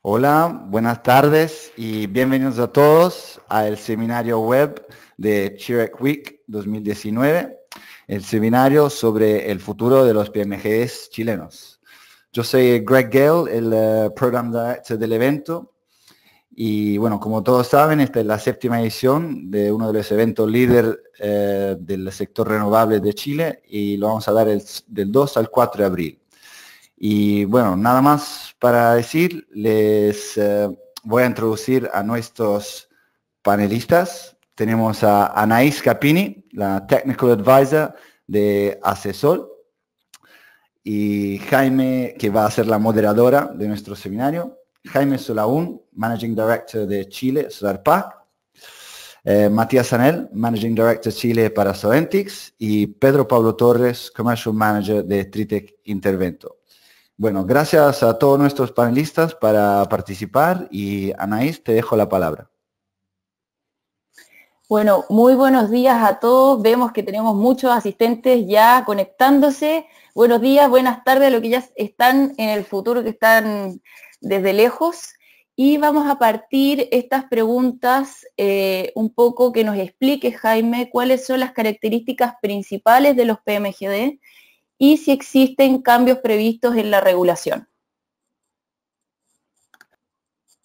Hola, buenas tardes y bienvenidos a todos al seminario web de CHIREC Week 2019, el seminario sobre el futuro de los PMGs chilenos. Yo soy Greg Gale, el Program Director del evento y bueno, como todos saben, esta es la séptima edición de uno de los eventos líder del sector renovable de Chile y lo vamos a dar del 2 al 4 de abril. Y bueno, nada más para decir, les voy a introducir a nuestros panelistas. Tenemos a Anaís Capini, la Technical Advisor de Asesol, y Jaime, que va a ser la moderadora de nuestro seminario. Jaime Solaún, Managing Director de Chile, Solarpack. Matías Anel, Managing Director Chile para Solentix, y Pedro Pablo Torres, Commercial Manager de Tritec Intervento. Bueno, gracias a todos nuestros panelistas para participar y Anaís, te dejo la palabra. Bueno, muy buenos días a todos. Vemos que tenemos muchos asistentes ya conectándose. Buenos días, buenas tardes a los que ya están en el futuro, que están desde lejos. Y vamos a partir estas preguntas un poco que nos explique, Jaime, cuáles son las características principales de los PMGD y si existen cambios previstos en la regulación.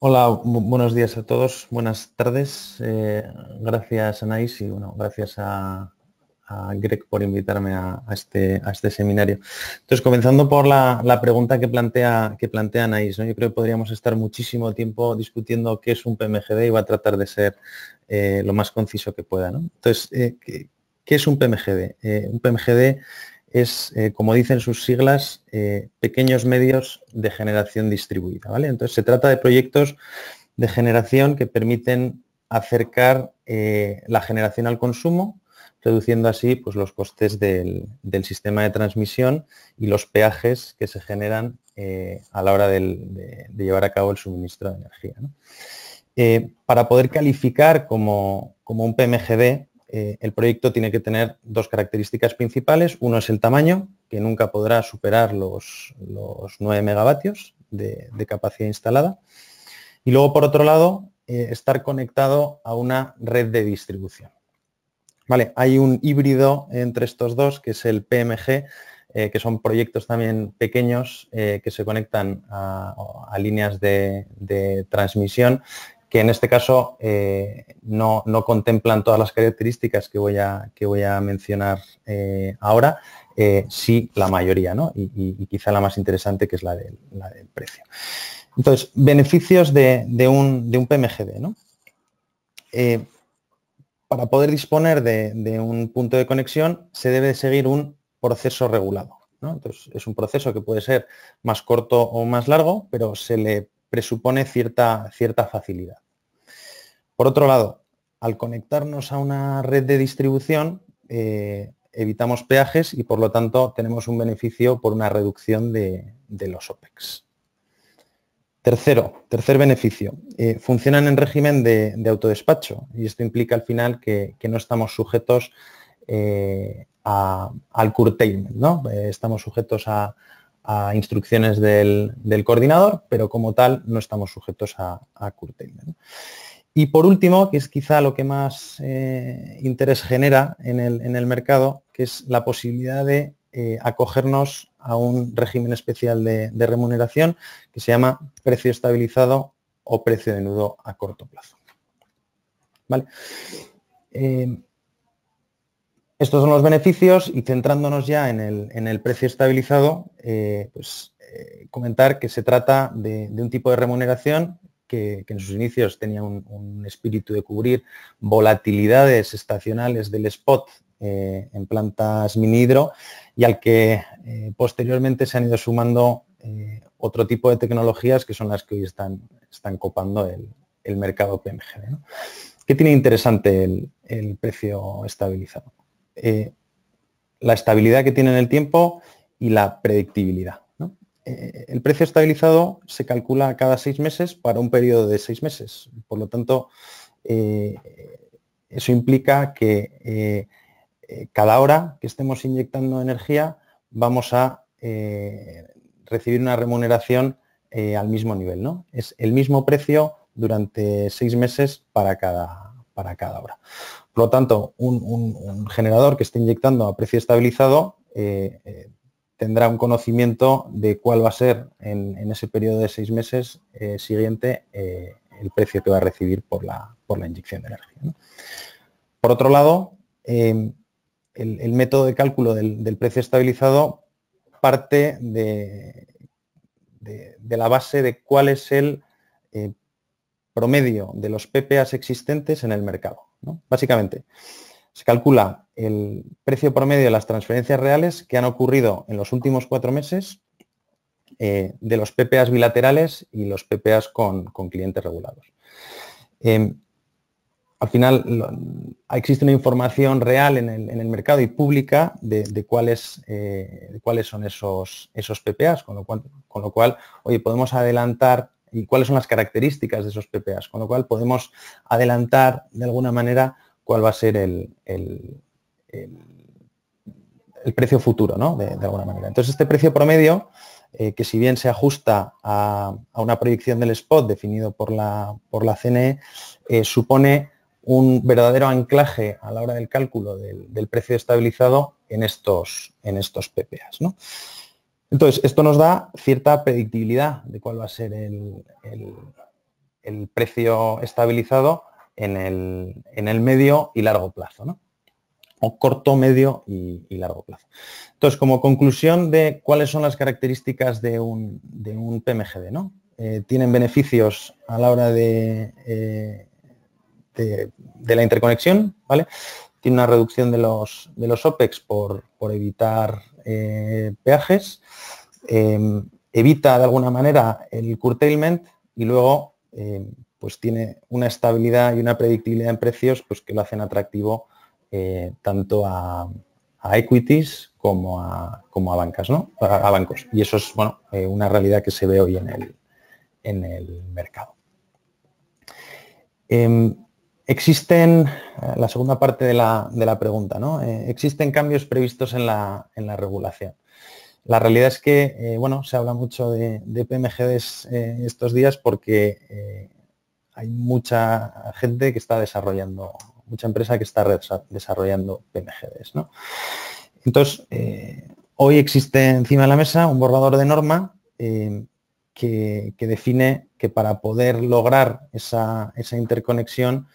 Hola, buenos días a todos, buenas tardes. Gracias Anaís y bueno, gracias a Greg por invitarme a este seminario. Entonces, comenzando por la pregunta que plantea Anaís, ¿no? Yo creo que podríamos estar muchísimo tiempo discutiendo qué es un PMGD y voy a tratar de ser lo más conciso que pueda, ¿no? Entonces, ¿qué es un PMGD? Un PMGD es, como dicen sus siglas, pequeños medios de generación distribuida, ¿vale? Entonces, se trata de proyectos de generación que permiten acercar la generación al consumo, reduciendo así pues, los costes del sistema de transmisión y los peajes que se generan a la hora de llevar a cabo el suministro de energía, ¿no? Para poder calificar como un PMGD, el proyecto tiene que tener dos características principales. Uno es el tamaño, que nunca podrá superar los 9 megavatios de capacidad instalada. Y luego, por otro lado, estar conectado a una red de distribución. Vale, hay un híbrido entre estos dos, que es el PMG, que son proyectos también pequeños que se conectan a líneas de transmisión, que en este caso no contemplan todas las características que voy a mencionar ahora, sí la mayoría, ¿no? Y quizá la más interesante, que es la del precio. Entonces, beneficios de un PMGD, ¿no? Para poder disponer de un punto de conexión se debe seguir un proceso regulado, ¿no? Entonces, es un proceso que puede ser más corto o más largo, pero se le presupone cierta facilidad. Por otro lado, al conectarnos a una red de distribución, evitamos peajes y por lo tanto tenemos un beneficio por una reducción de los OPEX. Tercer beneficio, funcionan en régimen de autodespacho y esto implica al final que no estamos sujetos al curtailment, ¿no? Estamos sujetos a instrucciones del coordinador, pero como tal no estamos sujetos a curtailment, ¿no? Y por último, que es quizá lo que más interés genera en el mercado, que es la posibilidad de acogernos a un régimen especial de remuneración que se llama precio estabilizado o precio de nudo a corto plazo. ¿Vale? Estos son los beneficios y centrándonos ya en el precio estabilizado, comentar que se trata de un tipo de remuneración que en sus inicios tenía un espíritu de cubrir volatilidades estacionales del spot en plantas mini hidro y al que posteriormente se han ido sumando otro tipo de tecnologías que son las que hoy están copando el mercado PMGD, ¿no? ¿Qué tiene interesante el precio estabilizado? La estabilidad que tiene en el tiempo y la predictibilidad, ¿no? El precio estabilizado se calcula cada 6 meses para un periodo de 6 meses. Por lo tanto, eso implica que cada hora que estemos inyectando energía vamos a recibir una remuneración al mismo nivel, ¿no? Es el mismo precio durante 6 meses para cada hora. Por lo tanto, un generador que esté inyectando a precio estabilizado tendrá un conocimiento de cuál va a ser en ese periodo de 6 meses siguiente el precio que va a recibir por la inyección de energía, ¿no? Por otro lado, el método de cálculo del precio estabilizado parte de la base de cuál es el promedio de los PPAs existentes en el mercado, ¿no? Básicamente, se calcula el precio promedio de las transferencias reales que han ocurrido en los últimos 4 meses de los PPAs bilaterales y los PPAs con clientes regulados. Al final existe una información real en el mercado y pública de cuáles son esos PPAs, con lo cual, oye, podemos adelantar y cuáles son las características de esos PPAs, con lo cual podemos adelantar de alguna manera cuál va a ser el precio futuro, ¿no? De alguna manera. Entonces, este precio promedio, que si bien se ajusta a una proyección del spot definido por la CNE, supone un verdadero anclaje a la hora del cálculo del precio estabilizado en estos PPAs, ¿no? Entonces, esto nos da cierta predictibilidad de cuál va a ser el precio estabilizado en el medio y largo plazo, ¿no? O corto, medio y largo plazo. Entonces, como conclusión de cuáles son las características de un PMGD, ¿no? Tienen beneficios a la hora de la interconexión, ¿vale? Tiene una reducción de los OPEX por evitar peajes, evita de alguna manera el curtailment y luego pues tiene una estabilidad y una predictibilidad en precios pues que lo hacen atractivo tanto a equities como a bancas, ¿no? A bancos. Y eso es, bueno, una realidad que se ve hoy en el mercado. Existen, la segunda parte de la pregunta, ¿no? Existen cambios previstos en la regulación. La realidad es que, bueno, se habla mucho de PMGDs estos días porque hay mucha gente que está desarrollando, mucha empresa que está desarrollando PMGDs, ¿no? Entonces, hoy existe encima de la mesa un borrador de norma que define que para poder lograr esa interconexión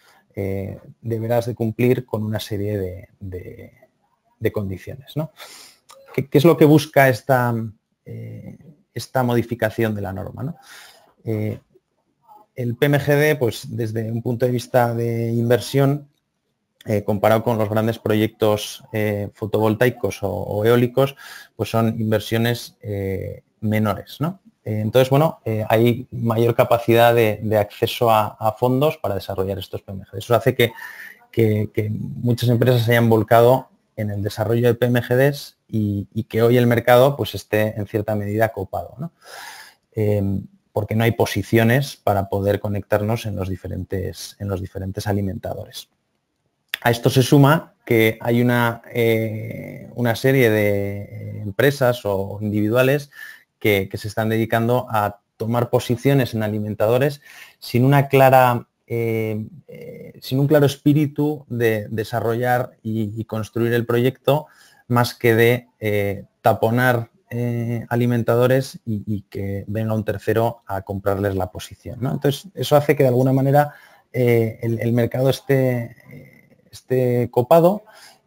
deberás de cumplir con una serie de condiciones, ¿no? ¿Qué es lo que busca esta modificación de la norma, ¿no? El PMGD, pues desde un punto de vista de inversión, comparado con los grandes proyectos fotovoltaicos o eólicos, pues son inversiones menores, ¿no? Entonces, bueno, hay mayor capacidad de acceso a fondos para desarrollar estos PMGD. Eso hace que muchas empresas se hayan volcado en el desarrollo de PMGDs y que hoy el mercado pues esté en cierta medida copado, ¿no? Porque no hay posiciones para poder conectarnos en los diferentes alimentadores. A esto se suma que hay una serie de empresas o individuales que se están dedicando a tomar posiciones en alimentadores sin un claro espíritu de desarrollar y construir el proyecto, más que de taponar alimentadores y que venga un tercero a comprarles la posición, ¿no? Entonces, eso hace que de alguna manera el mercado esté copado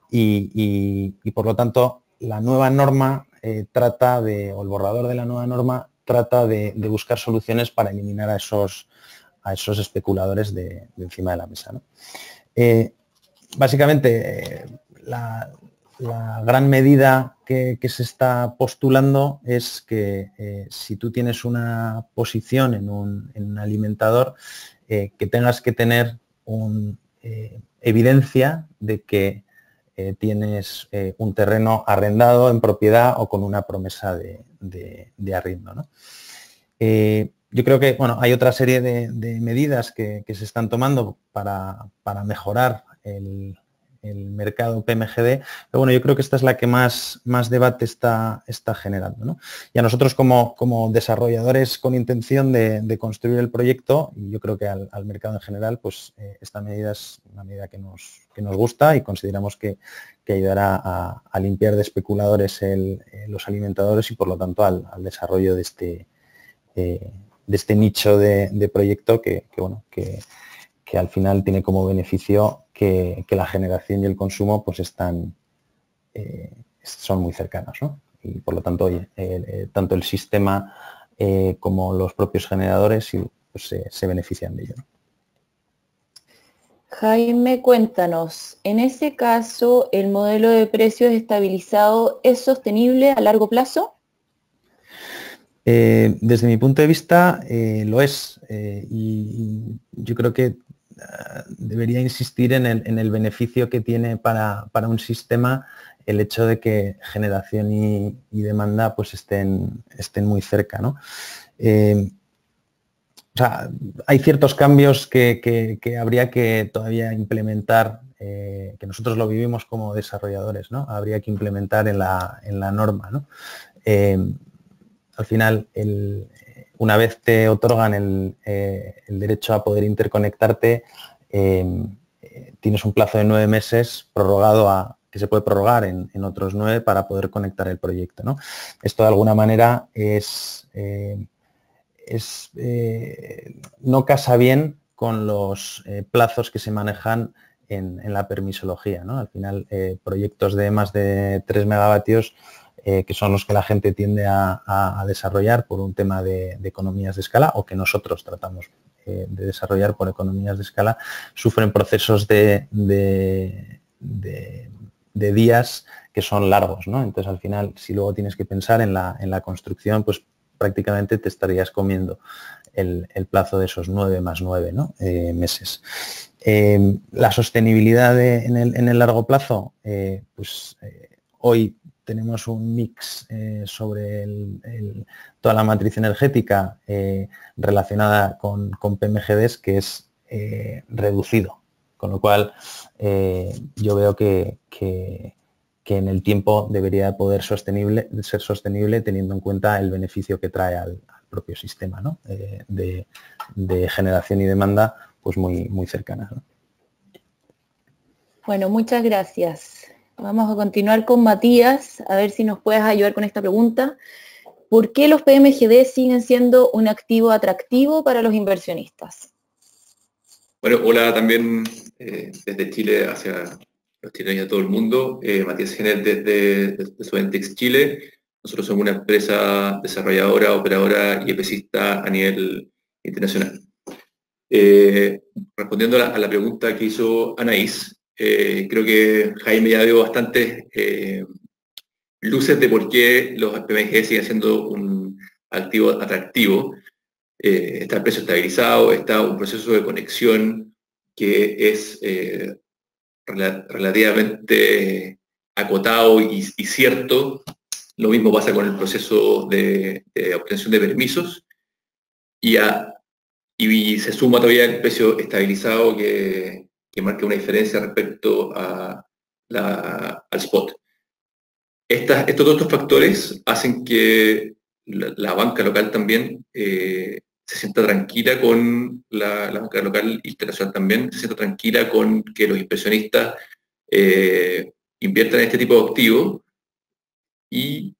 y por lo tanto la nueva norma o el borrador de la nueva norma trata de buscar soluciones para eliminar a esos especuladores de encima de la mesa, ¿no? Básicamente, la gran medida que se está postulando es que si tú tienes una posición en un alimentador, que tengas que tener evidencia de que tienes un terreno arrendado en propiedad o con una promesa de arriendo, ¿no? Yo creo que, bueno, hay otra serie de medidas que se están tomando para mejorar el mercado PMGD, pero bueno, yo creo que esta es la que más debate está generando, ¿no? Y a nosotros como desarrolladores con intención de construir el proyecto, y yo creo que al mercado en general, pues esta medida es una medida que nos gusta y consideramos que ayudará a limpiar de especuladores los alimentadores y por lo tanto al desarrollo de este nicho de proyecto que al final tiene como beneficio que la generación y el consumo pues son muy cercanos, ¿no? Y por lo tanto, tanto el sistema como los propios generadores pues, se benefician de ello, ¿no? Jaime, cuéntanos, en ese caso, ¿el modelo de precios estabilizado es sostenible a largo plazo? Desde mi punto de vista lo es y yo creo que debería insistir en el beneficio que tiene para un sistema el hecho de que generación y demanda pues estén muy cerca, ¿no? O sea, hay ciertos cambios que habría que todavía implementar, que nosotros lo vivimos como desarrolladores, ¿no? Habría que implementar en la norma, ¿no? Al final, una vez te otorgan el derecho a poder interconectarte, tienes un plazo de 9 meses prorrogado que se puede prorrogar en otros 9 para poder conectar el proyecto, ¿no? Esto de alguna manera no casa bien con los plazos que se manejan en la permisología, ¿no? Al final, proyectos de más de 3 megavatios, que son los que la gente tiende a desarrollar por un tema de economías de escala o que nosotros tratamos de desarrollar por economías de escala, sufren procesos de días que son largos, ¿no? Entonces, al final, si luego tienes que pensar en la construcción, pues prácticamente te estarías comiendo el plazo de esos 9 más 9, ¿no? Meses. La sostenibilidad en el largo plazo, hoy tenemos un mix sobre toda la matriz energética relacionada con PMGDs que es reducido, con lo cual yo veo que en el tiempo debería poder ser sostenible teniendo en cuenta el beneficio que trae al propio sistema, ¿no? de generación y demanda pues muy cercanas, ¿no? Bueno, muchas gracias. Vamos a continuar con Matías, a ver si nos puedes ayudar con esta pregunta. ¿Por qué los PMGD siguen siendo un activo atractivo para los inversionistas? Bueno, hola también desde Chile hacia los chilenos y a todo el mundo. Matías Genet desde Soventix Chile. Nosotros somos una empresa desarrolladora, operadora y EPCista a nivel internacional. Respondiendo a la pregunta que hizo Anaís, creo que Jaime ya dio bastantes luces de por qué los PMG siguen siendo un activo atractivo. Está el precio estabilizado, está un proceso de conexión que es relativamente acotado y cierto. Lo mismo pasa con el proceso de obtención de permisos y se suma todavía el precio estabilizado que marca una diferencia respecto al spot. Todos estos factores hacen que la banca local también se sienta tranquila con la banca local internacional también, se sienta tranquila con que los inversionistas inviertan en este tipo de activos. Y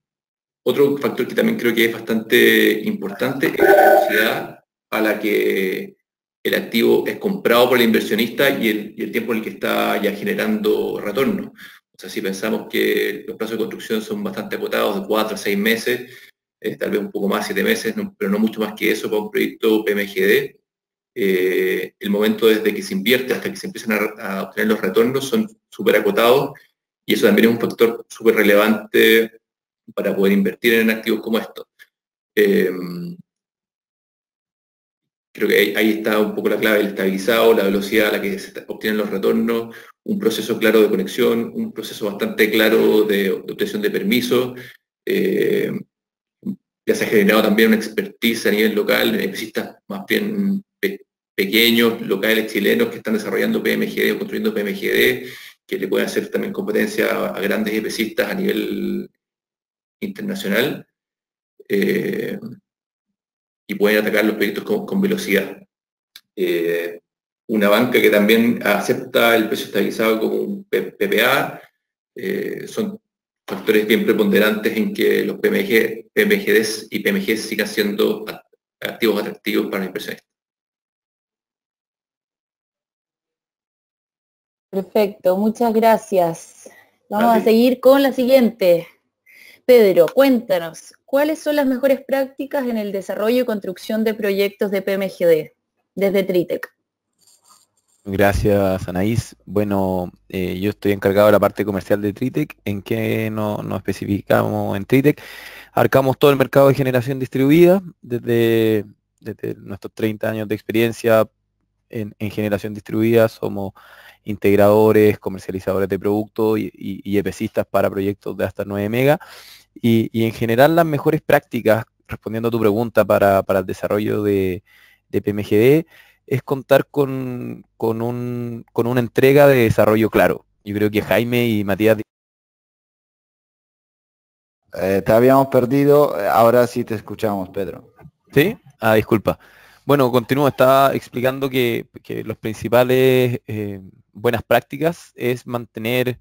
otro factor que también creo que es bastante importante es la velocidad a la que el activo es comprado por el inversionista y el tiempo en el que está ya generando retorno. O sea, si pensamos que los plazos de construcción son bastante acotados, de 4 a 6 meses, tal vez un poco más, 7 meses, pero no mucho más que eso para un proyecto PMGD, el momento desde que se invierte hasta que se empiezan a obtener los retornos son súper acotados y eso también es un factor súper relevante para poder invertir en activos como estos. Creo que ahí está un poco la clave del estabilizado, la velocidad a la que se obtienen los retornos, un proceso claro de conexión, un proceso bastante claro de obtención de permisos. Ya se ha generado también una expertise a nivel local, expertistas más bien pequeños, locales chilenos que están desarrollando PMGD o construyendo PMGD, que le pueden hacer también competencia a grandes EPCistas a nivel internacional, y pueden atacar los proyectos con velocidad. Una banca que también acepta el precio estabilizado como un PPA, son factores bien preponderantes en que los PMGDs y PMGs sigan siendo activos atractivos para los inversionistas. Perfecto, muchas gracias. Vamos a seguir con la siguiente. Pedro, cuéntanos, ¿cuáles son las mejores prácticas en el desarrollo y construcción de proyectos de PMGD desde Tritec? Gracias, Anaís. Bueno, yo estoy encargado de la parte comercial de Tritec. ¿En qué nos especificamos en Tritec? Abarcamos todo el mercado de generación distribuida, desde nuestros 30 años de experiencia en generación distribuida. Somos integradores, comercializadores de productos y EPCistas para proyectos de hasta 9 megas. Y en general las mejores prácticas, respondiendo a tu pregunta para el desarrollo de PMGD, es contar con una entrega de desarrollo claro. Yo creo que Jaime y Matías... Te habíamos perdido, ahora sí te escuchamos, Pedro. ¿Sí? Ah, disculpa. Bueno, continúo. Estaba explicando que los principales buenas prácticas es mantener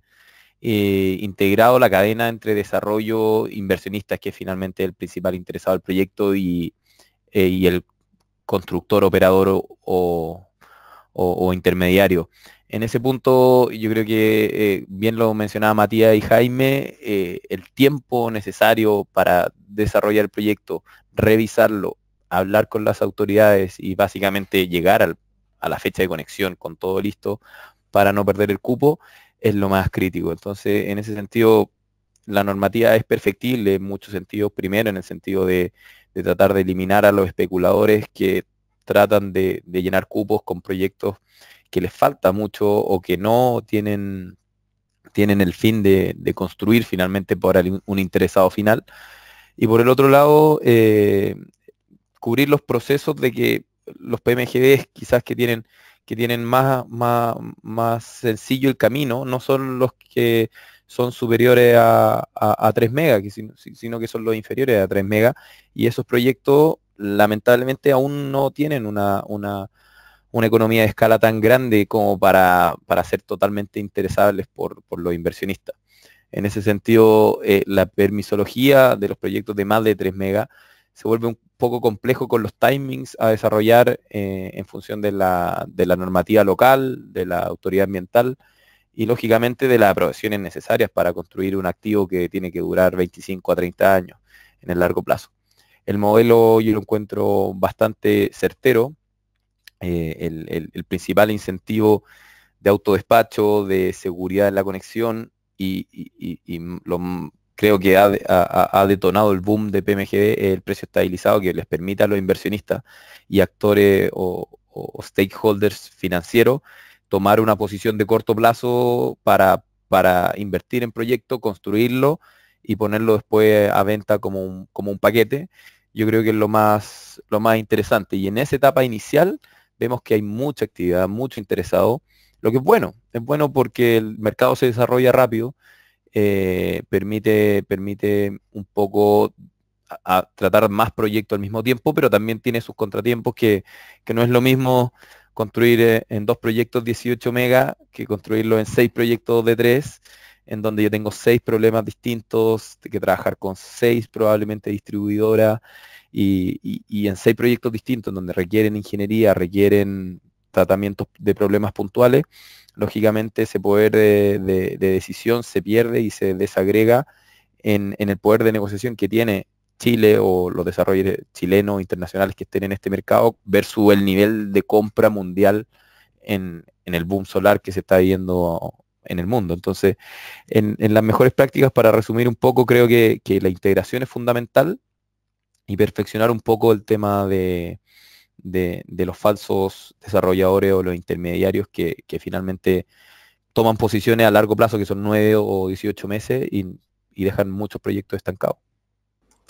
integrado la cadena entre desarrollo, inversionistas, que es finalmente el principal interesado del proyecto, y el constructor, operador o intermediario. En ese punto, yo creo que bien lo mencionaba Matías y Jaime, el tiempo necesario para desarrollar el proyecto, revisarlo, hablar con las autoridades y básicamente llegar a la fecha de conexión con todo listo para no perder el cupo, es lo más crítico. Entonces, en ese sentido, la normativa es perfectible en muchos sentidos. Primero, en el sentido de tratar de eliminar a los especuladores que tratan de llenar cupos con proyectos que les falta mucho o que no tienen el fin de construir finalmente por un interesado final. Y por el otro lado, cubrir los procesos de que los PMGDs quizás que tienen más sencillo el camino, no son los que son superiores a 3 megas, sino que son los inferiores a 3 megas, y esos proyectos lamentablemente aún no tienen una economía de escala tan grande como para ser totalmente interesables por los inversionistas. En ese sentido, la permisología de los proyectos de más de 3 megas se vuelve un poco complejo con los timings a desarrollar en función de la normativa local, de la autoridad ambiental y lógicamente de las aprobaciones necesarias para construir un activo que tiene que durar 25 a 30 años en el largo plazo. El modelo yo lo encuentro bastante certero. El principal incentivo de autodespacho, de seguridad en la conexión creo que ha detonado el boom de PMGD, el precio estabilizado que les permite a los inversionistas y actores o stakeholders financieros tomar una posición de corto plazo para invertir en proyecto, construirlo y ponerlo después a venta como un paquete. Yo creo que es lo más interesante. Y en esa etapa inicial vemos que hay mucha actividad, mucho interesado, lo que es bueno porque el mercado se desarrolla rápido, permite un poco a tratar más proyectos al mismo tiempo, pero también tiene sus contratiempos que no es lo mismo construir en 2 proyectos 18 megas que construirlo en 6 proyectos de 3, en donde yo tengo 6 problemas distintos, que trabajar con 6 probablemente distribuidoras y en 6 proyectos distintos donde requieren ingeniería, requieren tratamientos de problemas puntuales. Lógicamente ese poder de decisión se pierde y se desagrega en el poder de negociación que tiene Chile o los desarrolladores chilenos o internacionales que estén en este mercado versus el nivel de compra mundial en el boom solar que se está viendo en el mundo. Entonces, en las mejores prácticas, para resumir un poco, creo que la integración es fundamental y perfeccionar un poco el tema de los falsos desarrolladores o los intermediarios que finalmente toman posiciones a largo plazo, que son 9 o 18 meses, y dejan muchos proyectos estancados.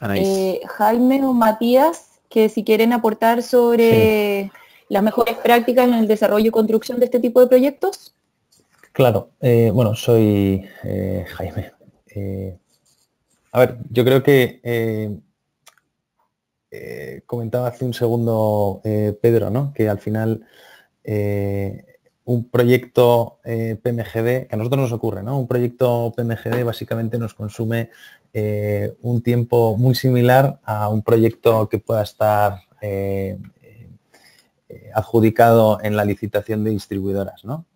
Anaís. Jaime o Matías, que si quieren aportar sobre las mejores prácticas en el desarrollo y construcción de este tipo de proyectos. Claro, bueno, soy Jaime. A ver, yo creo que comentaba hace un segundo Pedro, ¿no? Que al final un proyecto PMGD, que a nosotros nos ocurre, ¿no? Un proyecto PMGD básicamente nos consume un tiempo muy similar a un proyecto que pueda estar adjudicado en la licitación de distribuidoras, ¿no?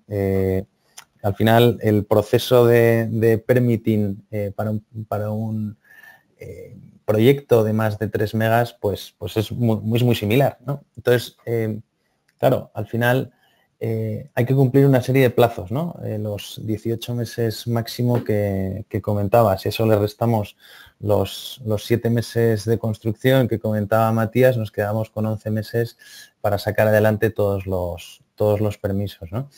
Al final, el proceso de permitting para un proyecto de más de 3 megas, pues es muy similar, ¿no? Entonces, claro, al final hay que cumplir una serie de plazos, ¿no? Los 18 meses máximo que comentabas, si eso le restamos los 7 meses de construcción que comentaba Matías, nos quedamos con 11 meses para sacar adelante todos los permisos, ¿no?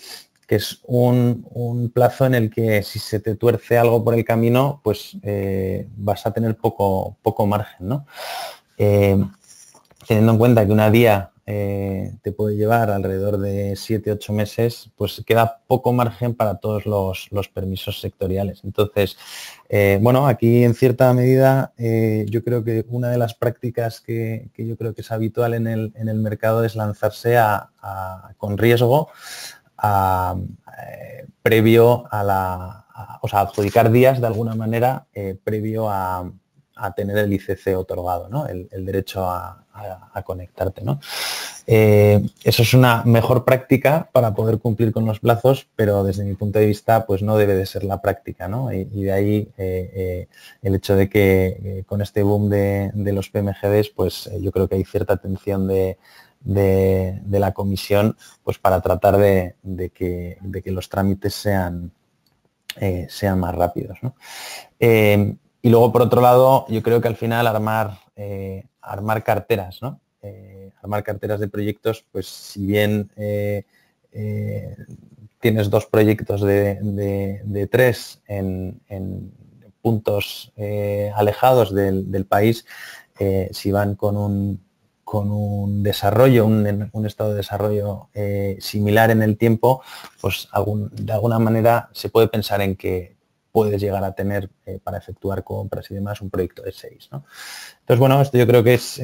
Que es un plazo en el que si se te tuerce algo por el camino, pues vas a tener poco margen, ¿no? Teniendo en cuenta que una vía te puede llevar alrededor de 7-8 meses, pues queda poco margen para todos los permisos sectoriales. Entonces, bueno, aquí en cierta medida yo creo que una de las prácticas que yo creo que es habitual en el mercado es lanzarse con riesgo previo o sea, adjudicar días de alguna manera previo a tener el ICC otorgado, ¿no? El derecho a conectarte, ¿no? Eso es una mejor práctica para poder cumplir con los plazos, pero desde mi punto de vista pues no debe de ser la práctica, ¿no? Y de ahí el hecho de que con este boom de los PMGDs, pues yo creo que hay cierta atención de la comisión pues para tratar de que los trámites sean más rápidos, ¿no? Y luego, por otro lado, yo creo que al final armar carteras, ¿no? Armar carteras de proyectos, pues si bien tienes 2 proyectos de 3 en puntos alejados del país, si van con un desarrollo, un estado de desarrollo similar en el tiempo, pues de alguna manera se puede pensar en que puedes llegar a tener para efectuar compras y demás un proyecto de 6, ¿no? Entonces, bueno, esto yo creo que es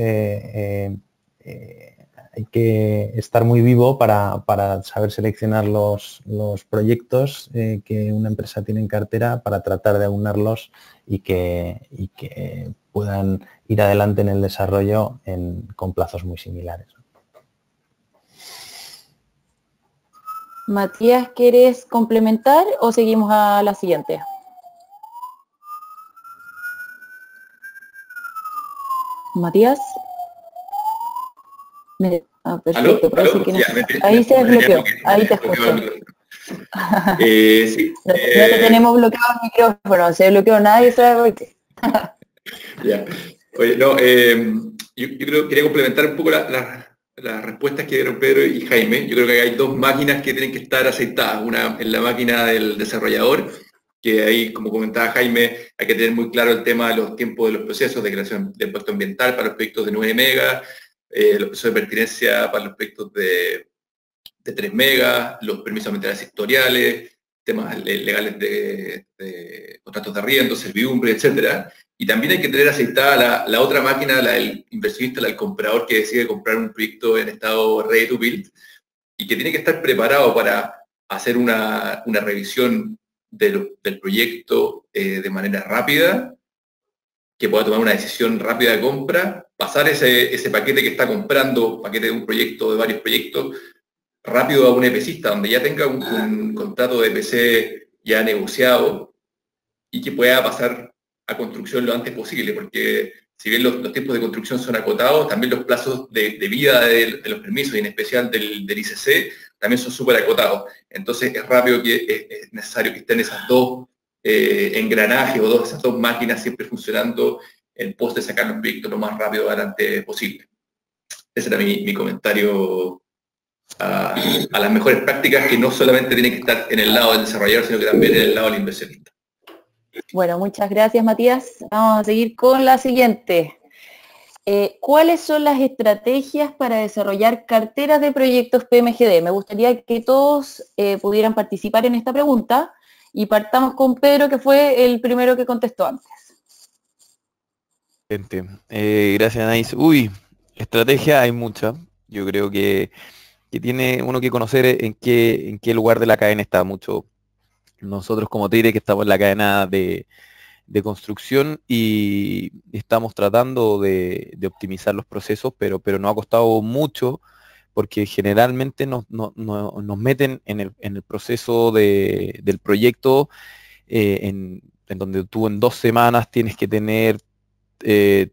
hay que estar muy vivo para saber seleccionar los proyectos que una empresa tiene en cartera para tratar de aunarlos y que puedan ir adelante en el desarrollo con plazos muy similares. Matías, ¿quieres complementar o seguimos a la siguiente? Matías. Perfecto. ¿Aló? Que no. Ya, ahí se desbloqueó, ahí te escucho. Sí, no te tenemos bloqueado el micrófono, se bloqueó, nadie sabe por qué. Ya. Oye, no, yo creo que quería complementar un poco las respuestas que dieron Pedro y Jaime. Yo creo que hay 2 máquinas que tienen que estar aceitadas. Una en la máquina del desarrollador, que ahí, como comentaba Jaime, hay que tener muy claro el tema de los tiempos de los procesos de creación de impacto ambiental para los proyectos de 9 megas, los procesos de pertinencia para los proyectos de 3 megas, los permisos ambientales sectoriales, temas legales de contratos de arriendo, servidumbre, etcétera. Y también hay que tener aceitada la otra máquina, la del inversionista, la del comprador que decide comprar un proyecto en estado ready to build y que tiene que estar preparado para hacer una revisión del proyecto de manera rápida, que pueda tomar una decisión rápida de compra, pasar ese paquete que está comprando, paquete de un proyecto, de varios proyectos, rápido a un EPCista, donde ya tenga un contrato de EPC ya negociado y que pueda pasar a construcción lo antes posible, porque si bien los tiempos de construcción son acotados, también los plazos de vida de los permisos, y en especial del ICC, también son súper acotados. Entonces es rápido que es necesario que estén esas 2 engranajes o esas 2 máquinas siempre funcionando en pos de sacar los proyectos lo más rápido adelante posible. Ese era mi comentario a las mejores prácticas, que no solamente tienen que estar en el lado del desarrollador, sino que también en el lado del inversionista. Bueno, muchas gracias, Matías. Vamos a seguir con la siguiente. ¿Cuáles son las estrategias para desarrollar carteras de proyectos PMGD? Me gustaría que todos pudieran participar en esta pregunta y partamos con Pedro, que fue el primero que contestó antes. Gracias, Anaís. Uy, estrategia hay mucha. Yo creo que tiene uno que conocer en qué lugar de la cadena está mucho. Nosotros como TIRE, que estamos en la cadena de construcción y estamos tratando de optimizar los procesos, pero nos ha costado mucho porque generalmente nos meten en el proceso del proyecto en donde tú en 2 semanas tienes que tener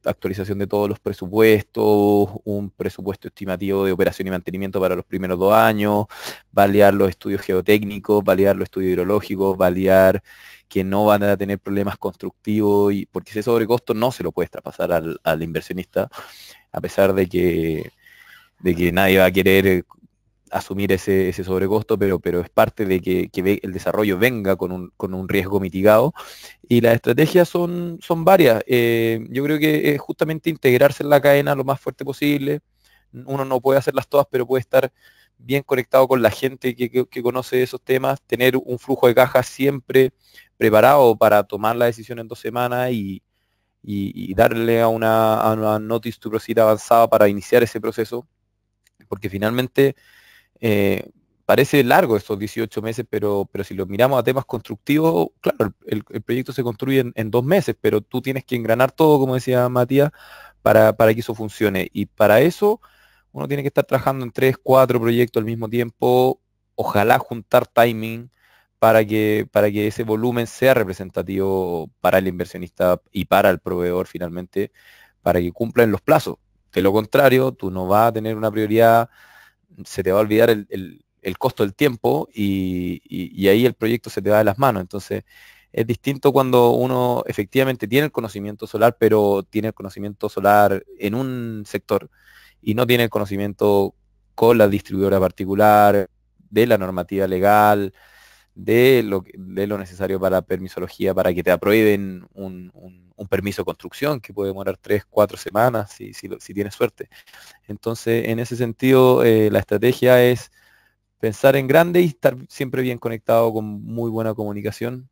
actualización de todos los presupuestos, un presupuesto estimativo de operación y mantenimiento para los primeros 2 años, validar los estudios geotécnicos, validar los estudios hidrológicos, validar que no van a tener problemas constructivos, y porque ese sobrecosto no se lo puedes traspasar al inversionista, a pesar de que nadie va a querer asumir ese sobrecosto, pero es parte de que el desarrollo venga con un riesgo mitigado. Y las estrategias son varias. Yo creo que es justamente integrarse en la cadena lo más fuerte posible. Uno no puede hacerlas todas, pero puede estar bien conectado con la gente que conoce esos temas, tener un flujo de caja siempre preparado para tomar la decisión en 2 semanas y darle a una notice to proceed avanzada para iniciar ese proceso, porque finalmente parece largo estos 18 meses, pero si lo miramos a temas constructivos, claro, el proyecto se construye en 2 meses, pero tú tienes que engranar todo, como decía Matías, para que eso funcione. Y para eso uno tiene que estar trabajando en 3, 4 proyectos al mismo tiempo, ojalá juntar timing para que ese volumen sea representativo para el inversionista y para el proveedor finalmente, para que cumplan los plazos. De lo contrario, tú no vas a tener una prioridad, se te va a olvidar el costo del tiempo y ahí el proyecto se te va de las manos. Entonces, es distinto cuando uno efectivamente tiene el conocimiento solar, pero tiene el conocimiento solar en un sector y no tiene el conocimiento con la distribuidora particular, de la normativa legal, de lo necesario para la permisología, para que te aprueben un permiso de construcción que puede demorar 3, 4 semanas si tienes suerte. Entonces, en ese sentido, la estrategia es pensar en grande y estar siempre bien conectado con muy buena comunicación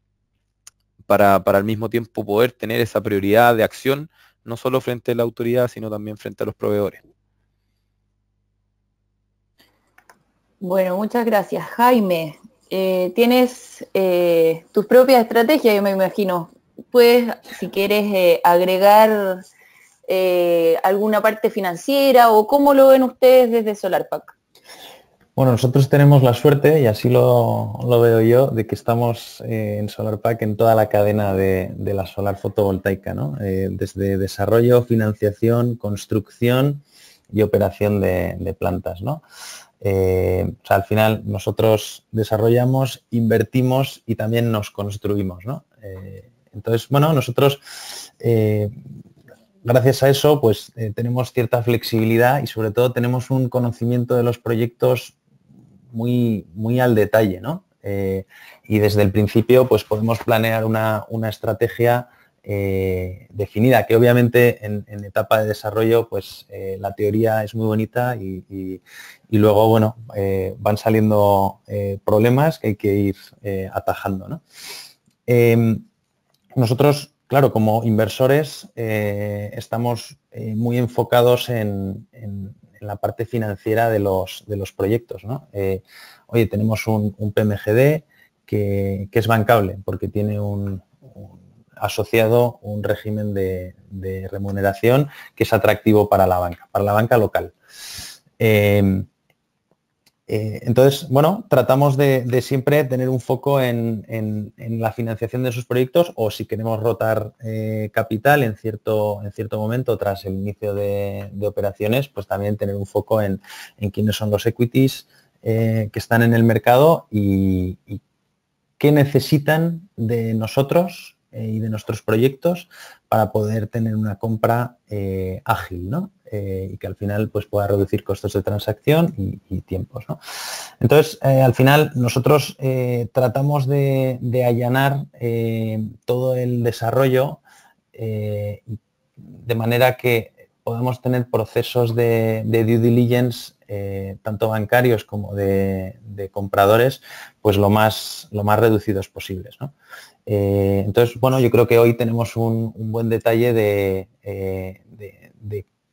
para al mismo tiempo poder tener esa prioridad de acción, no solo frente a la autoridad, sino también frente a los proveedores. Bueno, muchas gracias. Jaime, tienes tus propias estrategias, yo me imagino. Puedes, si quieres, agregar alguna parte financiera o cómo lo ven ustedes desde SolarPack. Bueno, nosotros tenemos la suerte, y así lo veo yo, de que estamos en SolarPack en toda la cadena de la solar fotovoltaica, ¿no? Desde desarrollo, financiación, construcción y operación de plantas, ¿no? O sea, al final nosotros desarrollamos, invertimos y también nos construimos, ¿no? Entonces, bueno, nosotros gracias a eso pues tenemos cierta flexibilidad y sobre todo tenemos un conocimiento de los proyectos muy al detalle, ¿no? Y desde el principio pues podemos planear una estrategia definida, que obviamente en etapa de desarrollo pues la teoría es muy bonita y luego, bueno, van saliendo problemas que hay que ir atajando, ¿no? Nosotros, claro, como inversores estamos muy enfocados en la parte financiera de los proyectos, ¿no? Oye, tenemos un PMGD que es bancable porque tiene asociado un régimen de remuneración que es atractivo para la banca local. Entonces, bueno, tratamos de siempre tener un foco en la financiación de esos proyectos, o si queremos rotar capital en cierto momento tras el inicio de operaciones, pues también tener un foco en quiénes son los equities que están en el mercado y qué necesitan de nosotros y de nuestros proyectos para poder tener una compra ágil, ¿no? Y que al final pues pueda reducir costos de transacción y tiempos, ¿no? Entonces, al final nosotros tratamos de allanar todo el desarrollo de manera que podamos tener procesos de due diligence, tanto bancarios como de compradores, pues lo más reducidos posibles, ¿no? Entonces, bueno, yo creo que hoy tenemos un buen detalle de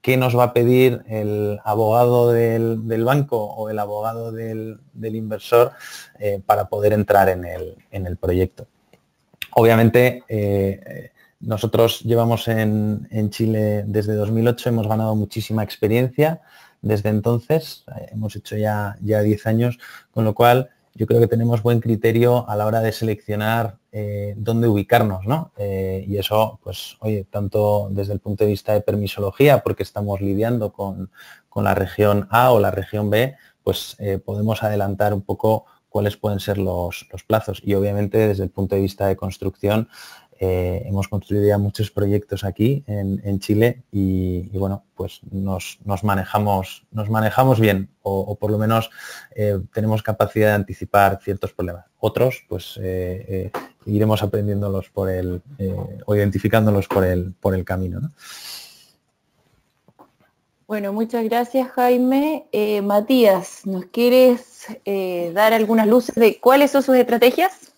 qué nos va a pedir el abogado del banco o el abogado del inversor para poder entrar en el proyecto. Obviamente, nosotros llevamos en Chile desde 2008, hemos ganado muchísima experiencia desde entonces, hemos hecho ya 10 años, con lo cual yo creo que tenemos buen criterio a la hora de seleccionar dónde ubicarnos, ¿no? Y eso, pues, oye, tanto desde el punto de vista de permisología, porque estamos lidiando con la región A o la región B, pues podemos adelantar un poco cuáles pueden ser los plazos. Y obviamente desde el punto de vista de construcción, hemos construido ya muchos proyectos aquí en Chile y bueno, pues nos manejamos bien o por lo menos tenemos capacidad de anticipar ciertos problemas. Otros, pues iremos aprendiéndolos o identificándolos por el camino, ¿no? Bueno, muchas gracias, Jaime. Matías, ¿nos quieres dar algunas luces de cuáles son sus estrategias?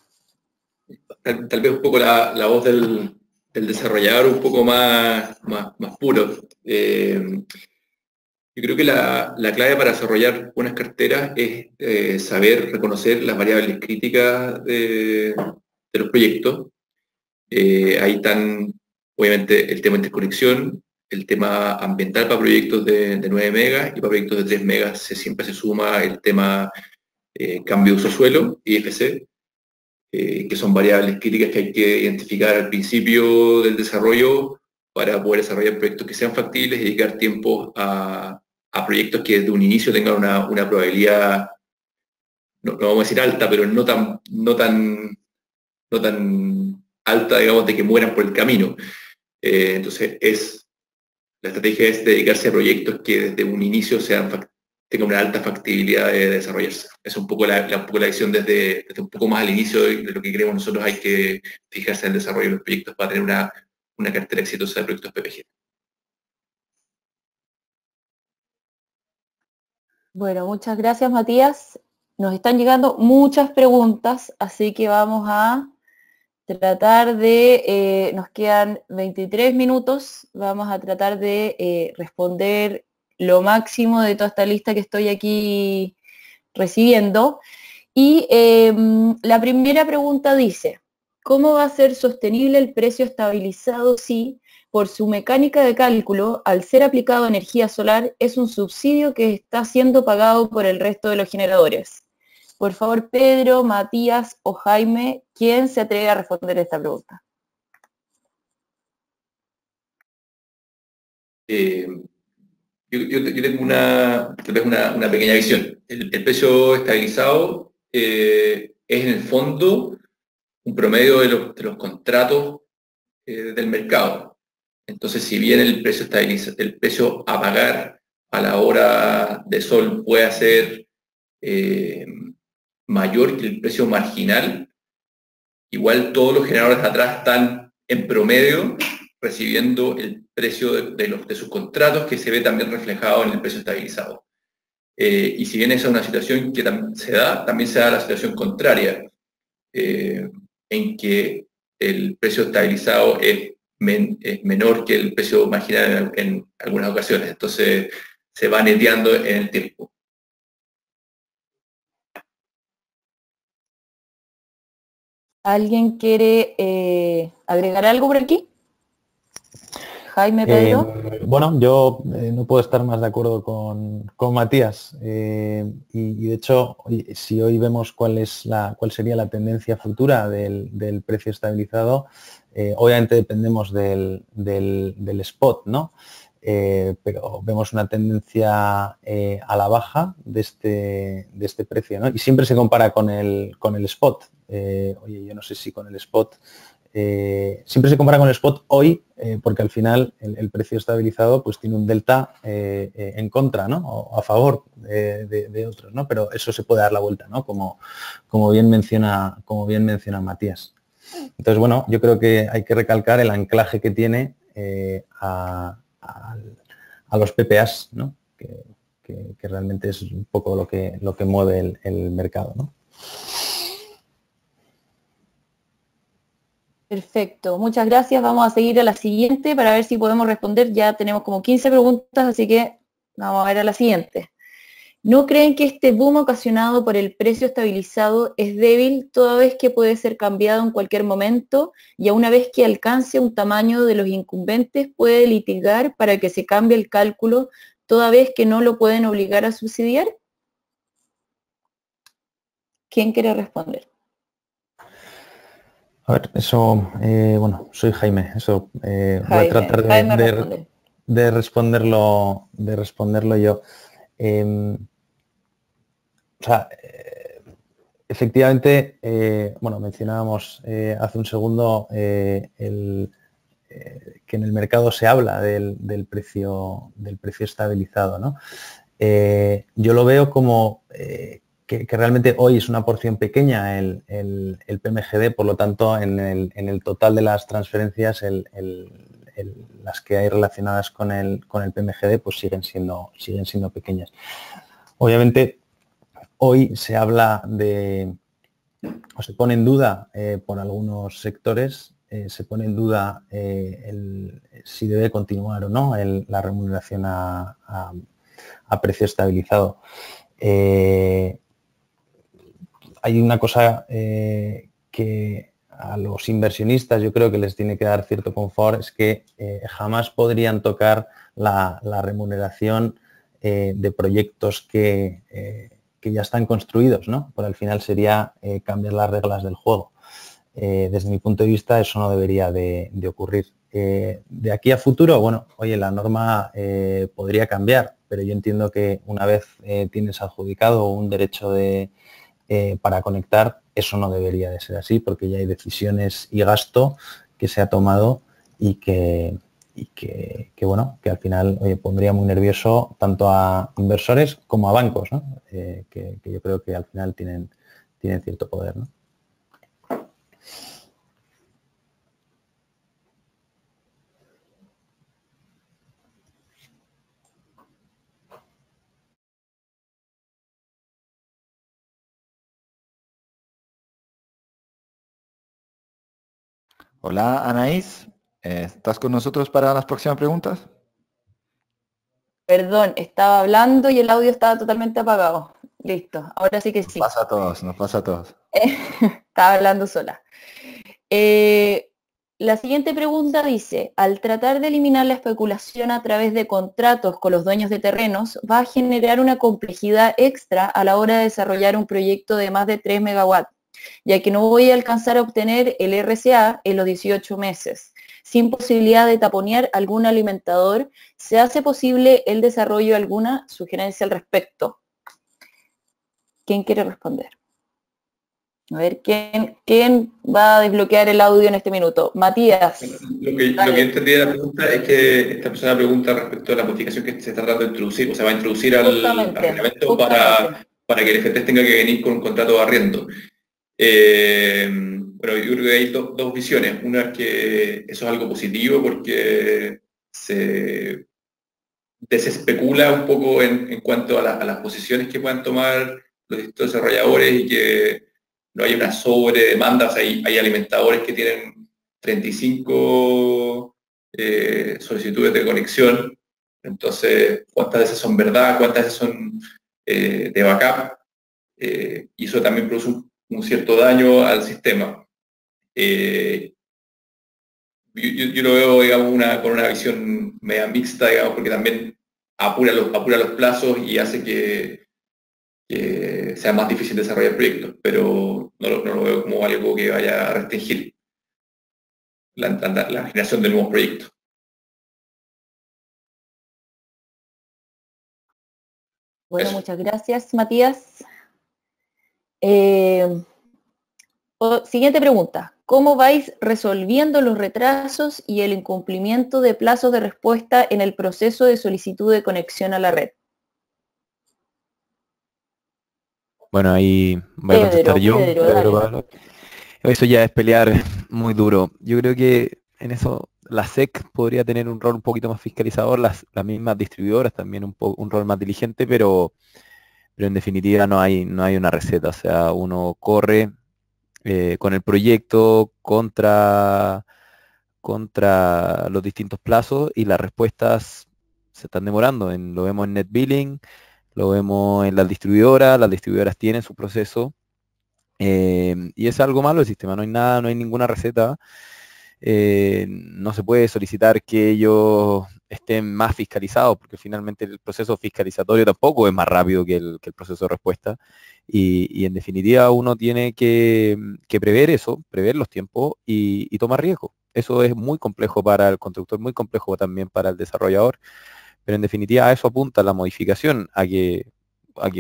Tal vez un poco la voz del desarrollador un poco más puro. Yo creo que la clave para desarrollar buenas carteras es saber reconocer las variables críticas de los proyectos. Ahí están, obviamente, el tema de interconexión, el tema ambiental para proyectos de 9 megas y para proyectos de 3 megas siempre se suma el tema cambio de uso suelo, IFC, que son variables críticas que hay que identificar al principio del desarrollo para poder desarrollar proyectos que sean factibles y dedicar tiempo a proyectos que desde un inicio tengan una probabilidad, no vamos a decir alta, pero no tan alta, digamos, de que mueran por el camino. Entonces, la estrategia es dedicarse a proyectos que desde un inicio tengan una alta factibilidad de desarrollarse. Es un poco la visión desde un poco más al inicio de lo que creemos nosotros. Hay que fijarse en el desarrollo de los proyectos para tener una cartera exitosa de proyectos PPG. Bueno, muchas gracias, Matías. Nos están llegando muchas preguntas, así que vamos a tratar de, nos quedan 23 minutos, vamos a tratar de responder lo máximo de toda esta lista que estoy aquí recibiendo. Y la primera pregunta dice, ¿cómo va a ser sostenible el precio estabilizado si, por su mecánica de cálculo, al ser aplicado a energía solar, es un subsidio que está siendo pagado por el resto de los generadores? Por favor, Pedro, Matías o Jaime, ¿quién se atreve a responder esta pregunta? Yo tengo una pequeña visión. El precio estabilizado es en el fondo un promedio de los contratos del mercado. Entonces, si bien el precio a pagar a la hora de sol puede ser mayor que el precio marginal, igual todos los generadores de atrás están en promedio recibiendo el precio de sus contratos, que se ve también reflejado en el precio estabilizado. Y si bien esa es una situación que también se da la situación contraria, en que el precio estabilizado es menor que el precio marginal en algunas ocasiones. Entonces se va neteando en el tiempo. ¿Alguien quiere agregar algo por aquí? Jaime, Pedro. Bueno, yo no puedo estar más de acuerdo con Matías. Y de hecho, si hoy vemos cuál sería la tendencia futura del precio estabilizado, obviamente dependemos del spot, ¿no? Pero vemos una tendencia a la baja de este precio, ¿no? Y siempre se compara con el spot. Oye, yo no sé si con el spot siempre se compara con el spot hoy, porque al final el precio estabilizado pues tiene un delta en contra, ¿no? O a favor de otros, ¿no? Pero eso se puede dar la vuelta, ¿no? Como bien menciona Matías. Entonces, bueno, yo creo que hay que recalcar el anclaje que tiene a los PPAs, ¿no? Que realmente es un poco lo que mueve el mercado, ¿no? Perfecto, muchas gracias. Vamos a seguir a la siguiente para ver si podemos responder. Ya tenemos como 15 preguntas, así que vamos a ver a la siguiente. ¿No creen que este boom ocasionado por el precio estabilizado es débil toda vez que puede ser cambiado en cualquier momento y a una vez que alcance un tamaño de los incumbentes puede litigar para que se cambie el cálculo toda vez que no lo pueden obligar a subsidiar? ¿Quién quiere responder? A ver, eso, bueno, soy Jaime, eso voy a tratar de responderlo yo. O sea, efectivamente, bueno, mencionábamos hace un segundo que en el mercado se habla del precio estabilizado, ¿no? Yo lo veo como que realmente hoy es una porción pequeña el PMGD, por lo tanto, en el total de las transferencias, las que hay relacionadas con el PMGD, pues siguen siendo pequeñas. Obviamente, hoy se habla o se pone en duda por algunos sectores, se pone en duda si debe continuar o no la remuneración a precio estabilizado. Hay una cosa que a los inversionistas yo creo que les tiene que dar cierto confort, es que jamás podrían tocar la remuneración de proyectos que ya están construidos, ¿no? Por al final sería cambiar las reglas del juego. Desde mi punto de vista eso no debería de ocurrir. De aquí a futuro, bueno, oye, la norma podría cambiar, pero yo entiendo que una vez tienes adjudicado un derecho para conectar, eso no debería de ser así, porque ya hay decisiones y gasto que se ha tomado y que bueno, que al final pondría muy nervioso tanto a inversores como a bancos, ¿no? Que yo creo que al final tienen cierto poder, ¿no? Hola, Anaís. ¿Estás con nosotros para las próximas preguntas? Perdón, estaba hablando y el audio estaba totalmente apagado. Listo, ahora sí que sí. Nos pasa a todos, nos pasa a todos. Estaba hablando sola. La siguiente pregunta dice, al tratar de eliminar la especulación a través de contratos con los dueños de terrenos, va a generar una complejidad extra a la hora de desarrollar un proyecto de más de 3 megawatts, ya que no voy a alcanzar a obtener el RCA en los 18 meses. Sin posibilidad de taponear algún alimentador, ¿se hace posible el desarrollo de alguna sugerencia al respecto? ¿Quién quiere responder? A ver, ¿quién va a desbloquear el audio en este minuto? Matías. Lo que entendí de la pregunta es que esta persona pregunta respecto a la modificación que se está tratando de introducir, o sea, va a introducir al reglamento para que el FT tenga que venir con un contrato de arriendo. Bueno, yo creo que hay dos visiones. Una es que eso es algo positivo porque se desespecula un poco en cuanto a las posiciones que puedan tomar los distintos desarrolladores y que no hay una sobredemanda. O sea, hay alimentadores que tienen 35 solicitudes de conexión. Entonces, ¿cuántas de esas son verdad? ¿Cuántas de esas son de backup? Y eso también produce un cierto daño al sistema. Yo lo veo, digamos, con una visión media mixta, digamos, porque también apura los plazos y hace que sea más difícil desarrollar proyectos, pero no lo veo como algo que vaya a restringir la generación de nuevos proyectos. Bueno, eso. Muchas gracias, Matías. Siguiente pregunta. ¿Cómo vais resolviendo los retrasos y el incumplimiento de plazos de respuesta en el proceso de solicitud de conexión a la red? Bueno, ahí voy a contestar yo. Pedro, eso ya es pelear muy duro. Yo creo que en eso la SEC podría tener un rol un poquito más fiscalizador, las mismas distribuidoras también un rol más diligente, pero en definitiva no hay una receta. O sea, uno corre con el proyecto contra los distintos plazos y las respuestas se están demorando. Lo vemos en NetBilling, lo vemos en las distribuidoras tienen su proceso, y es algo malo el sistema, no hay ninguna receta. No se puede solicitar que ellos estén más fiscalizados, porque finalmente el proceso fiscalizatorio tampoco es más rápido que el proceso de respuesta, y en definitiva uno tiene que prever eso, prever los tiempos y tomar riesgo. Eso es muy complejo para el constructor, muy complejo también para el desarrollador, pero en definitiva a eso apunta la modificación, a que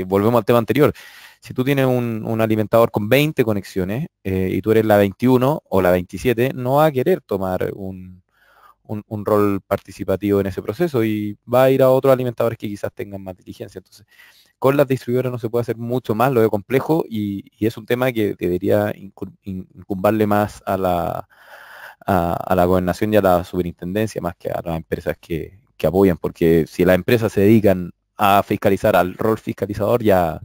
volvemos al tema anterior. Si tú tienes un alimentador con 20 conexiones y tú eres la 21 o la 27, no va a querer tomar un rol participativo en ese proceso y va a ir a otros alimentadores que quizás tengan más diligencia. Entonces, con las distribuidoras no se puede hacer mucho más, lo veo complejo, y es un tema que debería incumbarle más a la gobernación y a la superintendencia, más que a las empresas que apoyan, porque si las empresas se dedican a fiscalizar, al rol fiscalizador, ya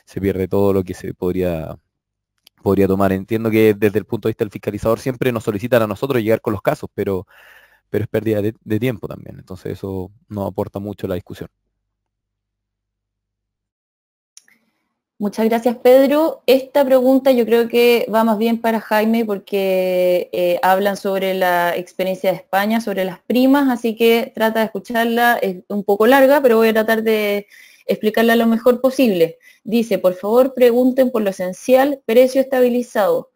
se pierde todo lo que se podría tomar. Entiendo que desde el punto de vista del fiscalizador siempre nos solicitan a nosotros llegar con los casos, pero es pérdida de tiempo también. Entonces eso no aporta mucho a la discusión. Muchas gracias, Pedro. Esta pregunta yo creo que va más bien para Jaime, porque hablan sobre la experiencia de España, sobre las primas, así que trata de escucharla. Es un poco larga, pero voy a tratar de explicarla lo mejor posible. Dice, por favor, pregunten por lo esencial, precio estabilizado.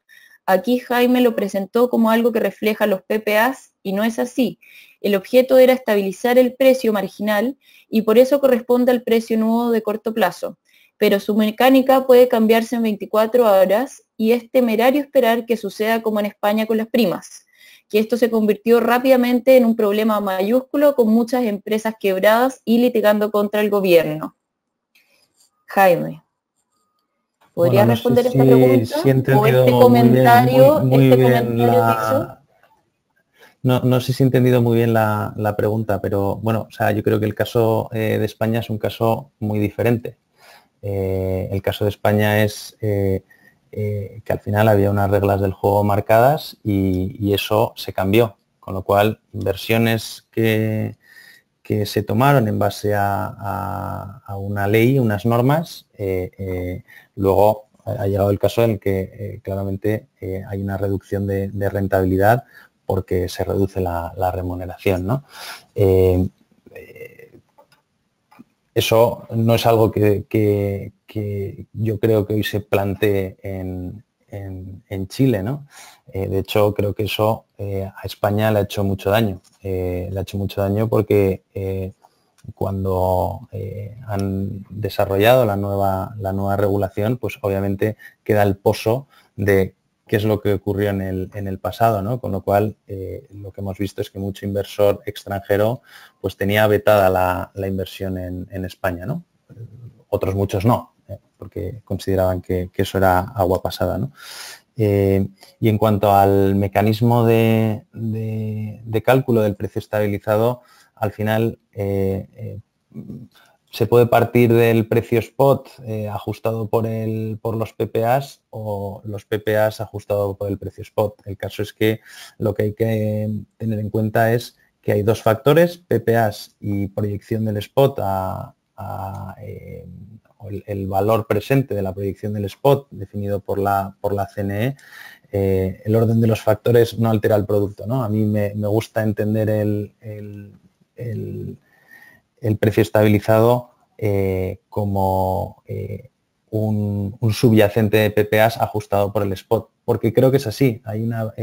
Aquí Jaime lo presentó como algo que refleja los PPAs y no es así. El objeto era estabilizar el precio marginal y por eso corresponde al precio nuevo de corto plazo. Pero su mecánica puede cambiarse en 24 horas y es temerario esperar que suceda como en España con las primas, que esto se convirtió rápidamente en un problema mayúsculo con muchas empresas quebradas y litigando contra el gobierno. Jaime, ¿podrías responder esta pregunta? Si he entendido ¿O este comentario, que hizo? No sé si he entendido muy bien la pregunta, pero bueno, o sea, yo creo que el caso de España es un caso muy diferente. El caso de España es que al final había unas reglas del juego marcadas y eso se cambió, con lo cual inversiones que se tomaron en base a una ley, unas normas, luego ha llegado el caso en el que claramente hay una reducción de rentabilidad porque se reduce la remuneración, ¿no? Eso no es algo que yo creo que hoy se plantee en Chile, ¿no? De hecho, creo que eso a España le ha hecho mucho daño. Le ha hecho mucho daño porque cuando han desarrollado la nueva regulación, pues obviamente queda el pozo de qué es lo que ocurrió en el pasado, ¿no? Con lo cual, lo que hemos visto es que mucho inversor extranjero pues tenía vetada la inversión en España, ¿no? Otros muchos no, porque consideraban que eso era agua pasada, ¿no? Y en cuanto al mecanismo de cálculo del precio estabilizado, al final se puede partir del precio spot ajustado por los PPAs o los PPAs ajustados por el precio spot. El caso es que lo que hay que tener en cuenta es que hay dos factores, PPAs y proyección del spot el valor presente de la proyección del spot definido por la CNE. El orden de los factores no altera el producto, ¿no? A mí me gusta entender el precio estabilizado como un subyacente de PPAs ajustado por el spot, porque creo que es así. Hay una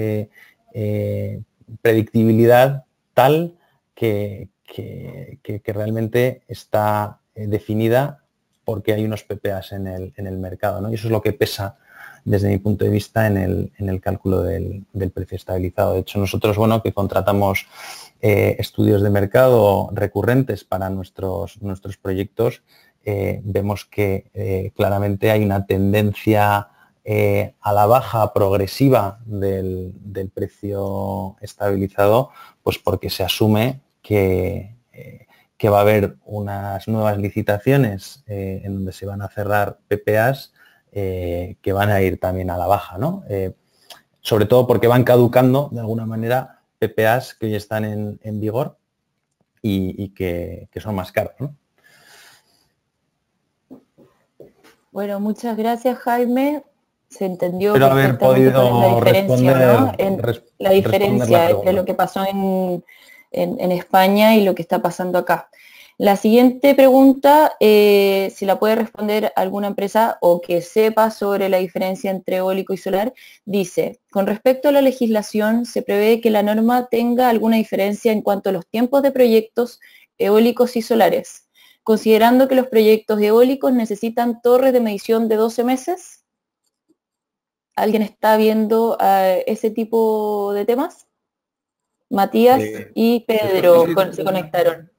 predictibilidad tal que realmente está definida porque hay unos PPAs en el mercado, ¿no? Y eso es lo que pesa desde mi punto de vista en el cálculo del precio estabilizado. De hecho, nosotros, bueno, que contratamos estudios de mercado recurrentes para nuestros proyectos, vemos que claramente hay una tendencia a la baja progresiva del precio estabilizado, pues porque se asume que va a haber unas nuevas licitaciones en donde se van a cerrar PPAs que van a ir también a la baja, ¿no? Sobre todo porque van caducando de alguna manera PPAs que ya están en vigor y que son más caros, ¿no? Bueno, muchas gracias, Jaime. Se entendió Espero haber perfectamente cuál es la podido diferencia, ¿no? La responder diferencia la entre pregunta. lo que pasó en España y lo que está pasando acá. La siguiente pregunta, si la puede responder alguna empresa o que sepa sobre la diferencia entre eólico y solar, dice, con respecto a la legislación, se prevé que la norma tenga alguna diferencia en cuanto a los tiempos de proyectos eólicos y solares, considerando que los proyectos eólicos necesitan torres de medición de 12 meses. ¿Alguien está viendo ese tipo de temas? Matías y Pedro se conectaron.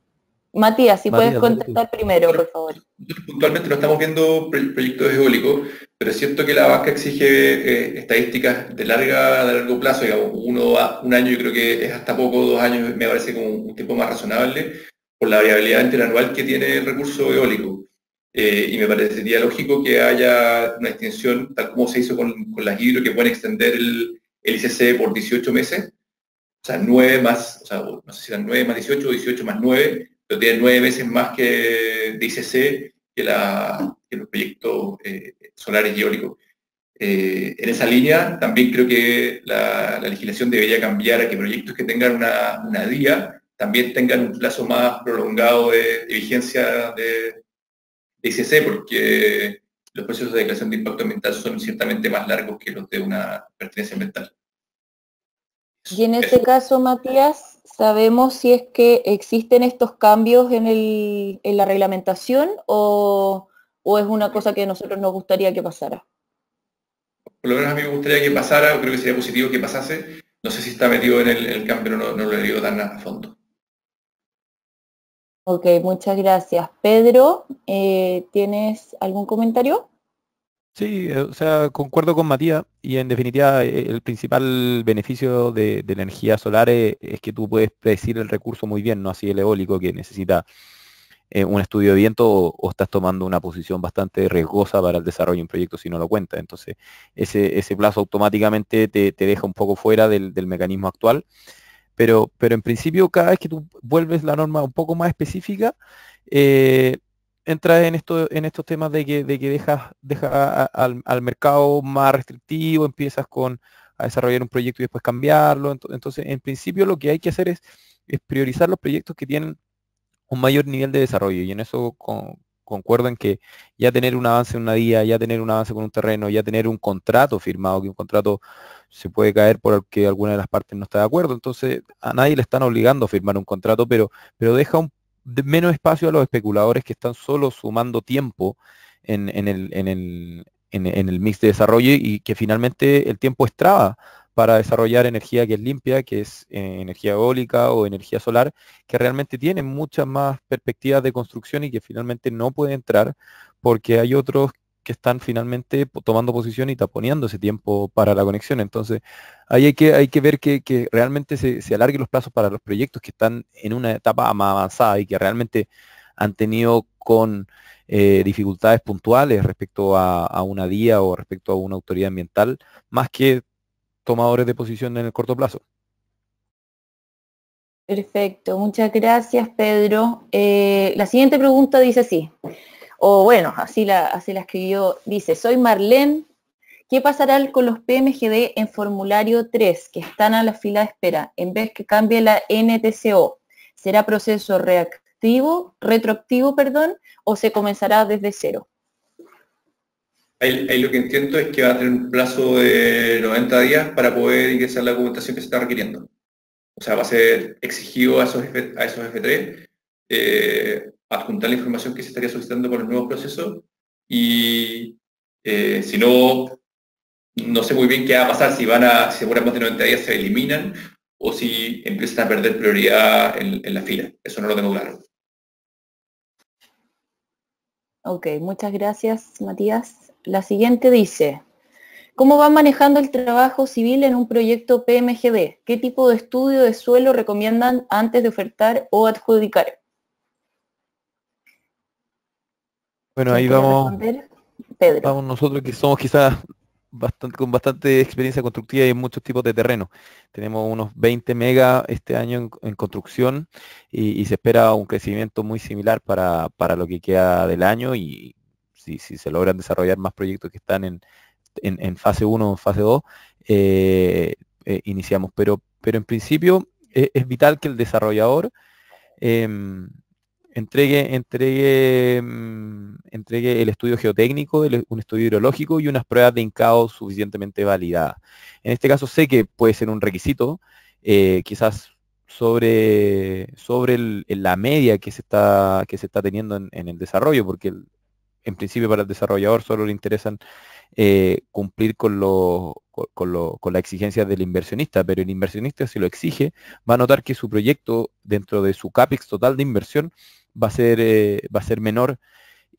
Matías, si puedes contestar primero, por favor. Nosotros puntualmente no estamos viendo proyectos eólicos, pero es cierto que la banca exige estadísticas de largo plazo, digamos, un año yo creo que es hasta poco, 2 años me parece como un tiempo más razonable, por la variabilidad interanual que tiene el recurso eólico. Y me parecería lógico que haya una extensión, tal como se hizo con las hidro, que pueden extender el ICC por 18 meses, o sea, 9 más, o sea, no sé si eran 9 más 18 o 18 más 9, pero tienen 9 veces más que de ICC que los proyectos solares y eólicos. En esa línea, también creo que la legislación debería cambiar a que proyectos que tengan una DIA también tengan un plazo más prolongado de vigencia de ICC, porque los procesos de declaración de impacto ambiental son ciertamente más largos que los de una pertenencia ambiental. Y en ese caso, Matías, ¿sabemos si es que existen estos cambios en la reglamentación o es una cosa que a nosotros nos gustaría que pasara? Por lo menos a mí me gustaría que pasara, creo que sería positivo que pasase. No sé si está metido en el cambio, no lo he leído tan a fondo. Ok, muchas gracias. Pedro, ¿tienes algún comentario? Sí, o sea, concuerdo con Matías y en definitiva el principal beneficio de la energía solar es que tú puedes predecir el recurso muy bien, no así el eólico que necesita un estudio de viento o estás tomando una posición bastante riesgosa para el desarrollo de un proyecto si no lo cuentas. Entonces, ese plazo automáticamente te deja un poco fuera del mecanismo actual, pero en principio cada vez que tú vuelves la norma un poco más específica, entras en estos temas de que dejas al mercado más restrictivo, empiezas a desarrollar un proyecto y después cambiarlo. Entonces, en principio lo que hay que hacer es priorizar los proyectos que tienen un mayor nivel de desarrollo y en eso concuerdo en que ya tener un avance en una vía, ya tener un avance con un terreno, ya tener un contrato firmado, que un contrato se puede caer porque alguna de las partes no está de acuerdo, entonces a nadie le están obligando a firmar un contrato, pero deja menos espacio a los especuladores que están solo sumando tiempo en el mix de desarrollo y que finalmente el tiempo es traba para desarrollar energía que es limpia, que es energía eólica o energía solar, que realmente tienen muchas más perspectivas de construcción y que finalmente no puede entrar porque hay otros que están finalmente tomando posición y taponeando ese tiempo para la conexión. Entonces, ahí hay que ver que realmente se alarguen los plazos para los proyectos que están en una etapa más avanzada y que realmente han tenido con dificultades puntuales respecto a una DIA o respecto a una autoridad ambiental, más que tomadores de posición en el corto plazo. Perfecto, muchas gracias, Pedro. La siguiente pregunta dice así, o bueno, así la escribió, dice, soy Marlene, ¿qué pasará con los PMGD en formulario 3 que están a la fila de espera en vez que cambie la NTCO? ¿Será proceso retroactivo, o se comenzará desde cero? Ahí lo que entiendo es que va a tener un plazo de 90 días para poder ingresar la documentación que se está requiriendo. O sea, va a ser exigido a esos F3 adjuntar la información que se estaría solicitando con los nuevos procesos y si no, no sé muy bien qué va a pasar, si demoran más de 90 días se eliminan o si empiezan a perder prioridad en la fila. Eso no lo tengo claro. Ok, muchas gracias, Matías. La siguiente dice, ¿Cómo van manejando el trabajo civil en un proyecto PMGD? ¿Qué tipo de estudio de suelo recomiendan antes de ofertar o adjudicar? Bueno, ahí vamos, Pedro. vamos nosotros que somos quizás con bastante experiencia constructiva y en muchos tipos de terreno. Tenemos unos 20 megas este año en construcción y se espera un crecimiento muy similar para lo que queda del año, y si se logran desarrollar más proyectos que están en fase 1 o en fase 2, iniciamos. Pero en principio es vital que el desarrollador em, entregue el estudio geotécnico, un estudio hidrológico y unas pruebas de hincado suficientemente validadas. En este caso sé que puede ser un requisito, quizás sobre la media que se está teniendo en el desarrollo, porque en principio para el desarrollador solo le interesan cumplir con las exigencias del inversionista, pero el inversionista, si lo exige, va a notar que su proyecto dentro de su CAPEX total de inversión va a ser menor,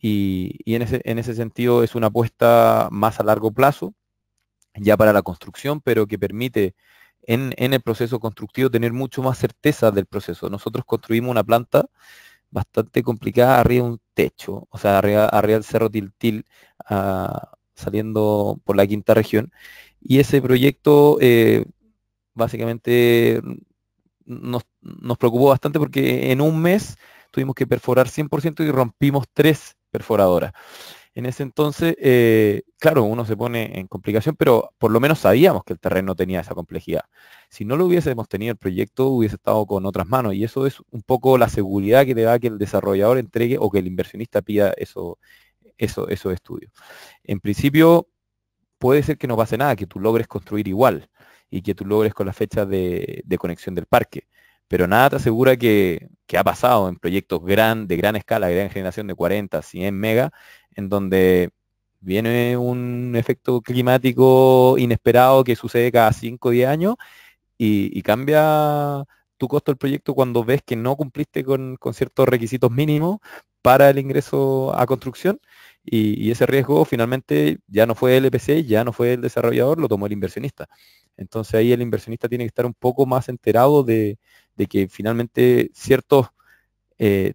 y en ese sentido es una apuesta más a largo plazo ya para la construcción, pero que permite en el proceso constructivo tener mucho más certeza del proceso. Nosotros construimos una planta bastante complicada arriba de un techo, o sea, arriba del Cerro Tiltil, saliendo por la quinta región, y ese proyecto básicamente nos preocupó bastante porque en un mes tuvimos que perforar 100% y rompimos 3 perforadoras. En ese entonces, claro, uno se pone en complicación, pero por lo menos sabíamos que el terreno tenía esa complejidad. Si no lo hubiésemos tenido, el proyecto hubiese estado con otras manos, y eso es un poco la seguridad que te da que el desarrollador entregue o que el inversionista pida esos estudios. En principio, puede ser que no pase nada, que tú logres construir igual y que tú logres con la fecha de conexión del parque, pero nada te asegura que ha pasado en proyectos de gran escala, de gran generación de 40, 100 megas, en donde viene un efecto climático inesperado que sucede cada 5 o 10 años y cambia tu costo del proyecto cuando ves que no cumpliste con ciertos requisitos mínimos para el ingreso a construcción, y ese riesgo finalmente ya no fue el EPC, ya no fue el desarrollador, lo tomó el inversionista. Entonces ahí el inversionista tiene que estar un poco más enterado de que finalmente ciertos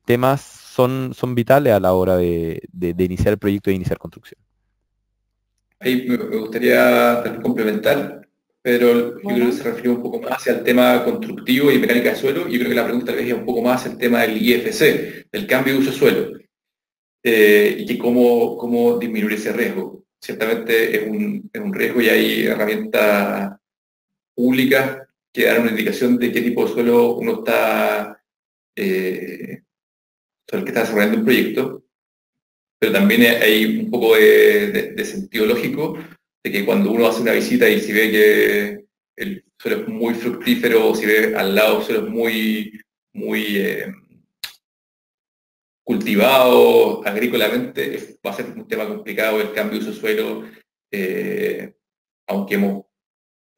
temas son vitales a la hora de iniciar el proyecto e iniciar construcción. Ahí me gustaría también complementar, pero yo creo que se refiere un poco más hacia el tema constructivo y mecánica de suelo. Yo creo que la pregunta tal vez es un poco más el tema del IFC, del cambio de uso de suelo, y que cómo disminuir ese riesgo. Ciertamente es un riesgo y hay herramientas públicas que dan una indicación de qué tipo de suelo uno está, sobre el que está desarrollando un proyecto, pero también hay un poco de sentido lógico de que cuando uno hace una visita y si ve que el suelo es muy fructífero, o si ve al lado suelos muy cultivado agrícolamente, va a ser un tema complicado el cambio de uso de suelo,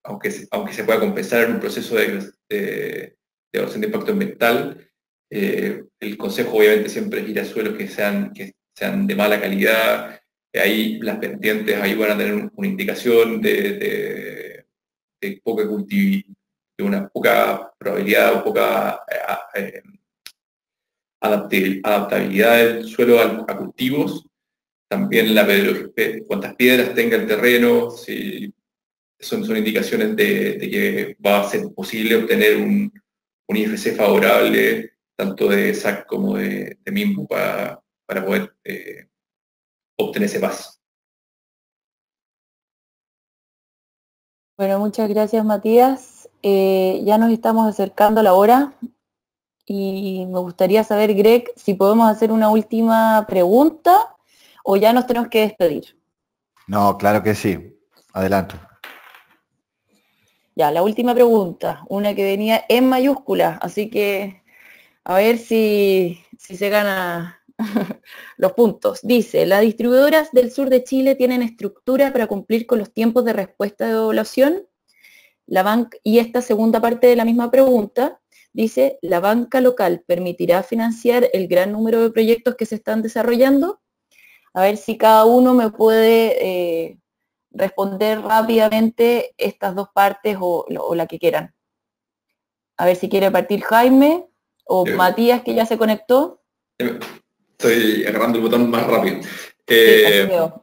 aunque se pueda compensar en un proceso de evaluación de impacto ambiental. El consejo obviamente siempre es ir a suelos que sean de mala calidad. Ahí las pendientes ahí van a tener una indicación de poca de una poca probabilidad o poca adaptabilidad del suelo a cultivos. También cuántas piedras tenga el terreno, si son indicaciones de que va a ser posible obtener un IFC favorable, tanto de SAC como de MIMBU, para poder obtener ese paso. Bueno, muchas gracias, Matías. Ya nos estamos acercando a la hora y me gustaría saber, Greg, si podemos hacer una última pregunta o ya nos tenemos que despedir. No, claro que sí. Adelante. Ya, la última pregunta, una que venía en mayúsculas, así que a ver si se gana los puntos. Dice, las distribuidoras del sur de Chile tienen estructura para cumplir con los tiempos de respuesta de evaluación. Y esta segunda parte de la misma pregunta dice, ¿la banca local permitirá financiar el gran número de proyectos que se están desarrollando? A ver si cada uno me puede responder rápidamente estas dos partes o la que quieran. A ver si quiere partir Jaime o Matías, que ya se conectó. Estoy agarrando el botón más rápido. Sí, así veo.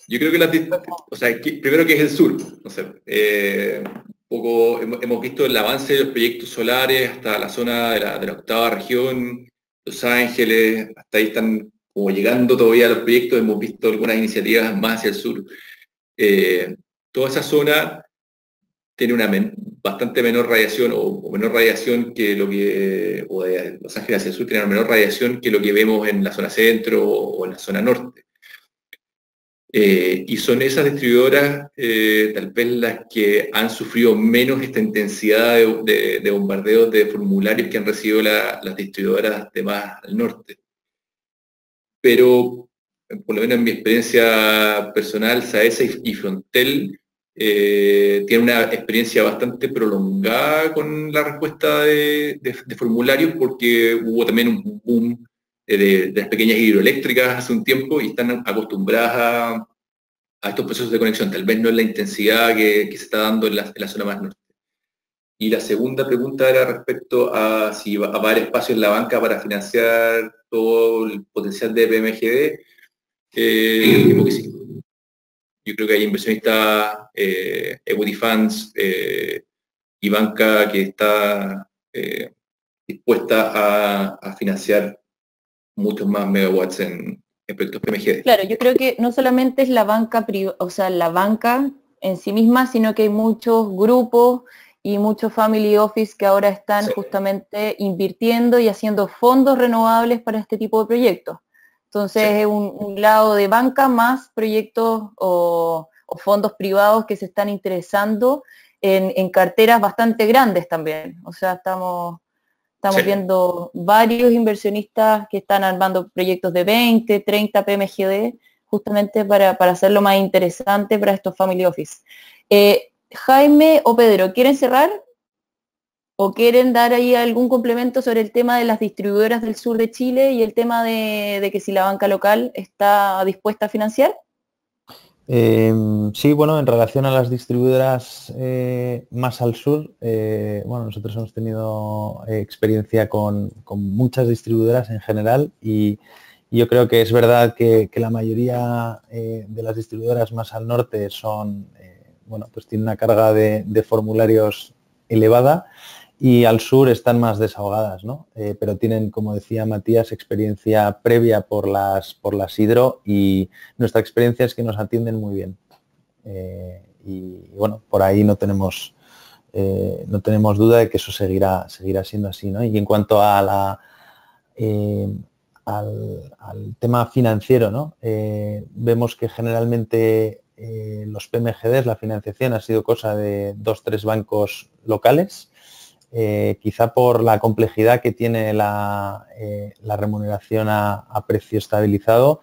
Yo creo que primero que es el sur, no sé, poco hemos visto el avance de los proyectos solares hasta la zona de la octava región, Los Ángeles, hasta ahí están como llegando todavía los proyectos, hemos visto algunas iniciativas más hacia el sur. Toda esa zona tiene una bastante menor radiación o menor radiación que lo que, o de Los Ángeles hacia el sur tiene una menor radiación que lo que vemos en la zona centro o en la zona norte. Y son esas distribuidoras tal vez las que han sufrido menos esta intensidad de bombardeos de formularios que han recibido las distribuidoras de más al norte. Pero, por lo menos en mi experiencia personal, Saesa y Frontel tienen una experiencia bastante prolongada con la respuesta de formularios, porque hubo también un boom de las pequeñas hidroeléctricas hace un tiempo y están acostumbradas a estos procesos de conexión, tal vez no en la intensidad que se está dando en la zona más norte. Y la segunda pregunta era respecto a si va a haber espacio en la banca para financiar todo el potencial de PMGD. Yo creo que sí. Yo creo que hay inversionistas, equity funds y banca que está dispuesta a financiar muchos más megawatts en proyectos PMGD. Claro, yo creo que no solamente es la banca la banca en sí misma, sino que hay muchos grupos y muchos family office que ahora están justamente invirtiendo y haciendo fondos renovables para este tipo de proyectos. Entonces es un lado de banca más proyectos o fondos privados que se están interesando en carteras bastante grandes también. O sea, estamos viendo varios inversionistas que están armando proyectos de 20, 30 PMGD, justamente para hacerlo más interesante para estos family office. Jaime o Pedro, ¿quieren cerrar? ¿O quieren dar ahí algún complemento sobre el tema de las distribuidoras del sur de Chile y el tema de que si la banca local está dispuesta a financiar? Sí, bueno, en relación a las distribuidoras más al sur, bueno, nosotros hemos tenido experiencia con muchas distribuidoras en general y yo creo que es verdad que la mayoría de las distribuidoras más al norte son, bueno, pues tienen una carga de formularios elevada y al sur están más desahogadas, ¿no? Pero tienen, como decía Matías, experiencia previa por las hidro y nuestra experiencia es que nos atienden muy bien. Y bueno, por ahí no tenemos duda de que eso seguirá siendo así, ¿no? Y en cuanto a al tema financiero, ¿no? Vemos que generalmente los PMGDs, la financiación ha sido cosa de 2-3 bancos locales. Quizá por la complejidad que tiene la remuneración a precio estabilizado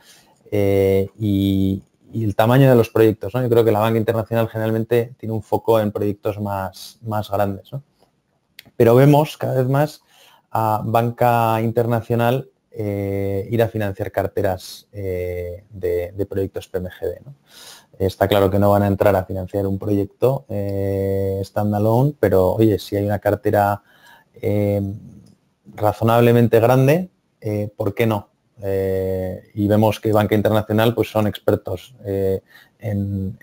y el tamaño de los proyectos, ¿no? Yo creo que la banca internacional generalmente tiene un foco en proyectos más grandes, ¿no? Pero vemos cada vez más a banca internacional ir a financiar carteras de proyectos PMGD, ¿no? Está claro que no van a entrar a financiar un proyecto standalone, pero oye, si hay una cartera razonablemente grande, ¿por qué no? Y vemos que banca internacional pues son expertos en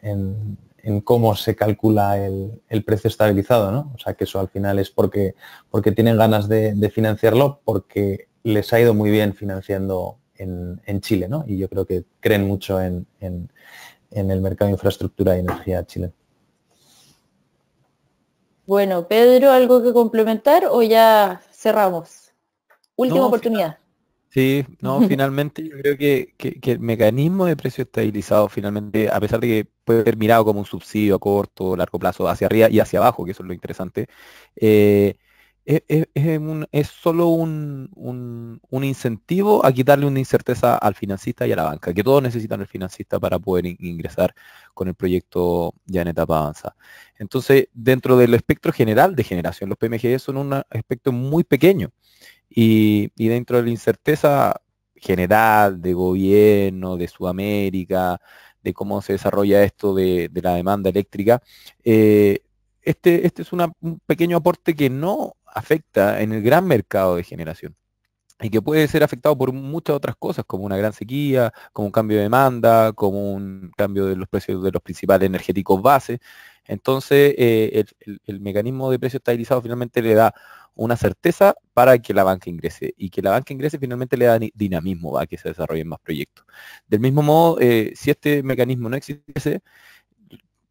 cómo se calcula el precio estabilizado, ¿no? O sea que eso al final es porque tienen ganas de financiarlo, porque les ha ido muy bien financiando en Chile, ¿no? Y yo creo que creen mucho en el mercado de infraestructura y energía chileno. Bueno, Pedro, ¿algo que complementar o ya cerramos? Última oportunidad. Sí, no, finalmente yo creo que el mecanismo de precio estabilizado finalmente, a pesar de que puede ser mirado como un subsidio a corto o largo plazo hacia arriba y hacia abajo, que eso es lo interesante, es solo un incentivo a quitarle una incerteza al financista y a la banca, que todos necesitan el financista para poder ingresar con el proyecto ya en etapa avanzada. Entonces, dentro del espectro general de generación, los PMGD son un aspecto muy pequeño. Y dentro de la incerteza general de gobierno, de Sudamérica, de cómo se desarrolla esto de la demanda eléctrica. Este es un pequeño aporte que no afecta en el gran mercado de generación y que puede ser afectado por muchas otras cosas, como una gran sequía, como un cambio de demanda, como un cambio de los precios de los principales energéticos base. Entonces, el mecanismo de precio estabilizado finalmente le da una certeza para que la banca ingrese, y que la banca ingrese finalmente le da dinamismo a que se desarrollen más proyectos. Del mismo modo, si este mecanismo no existiese,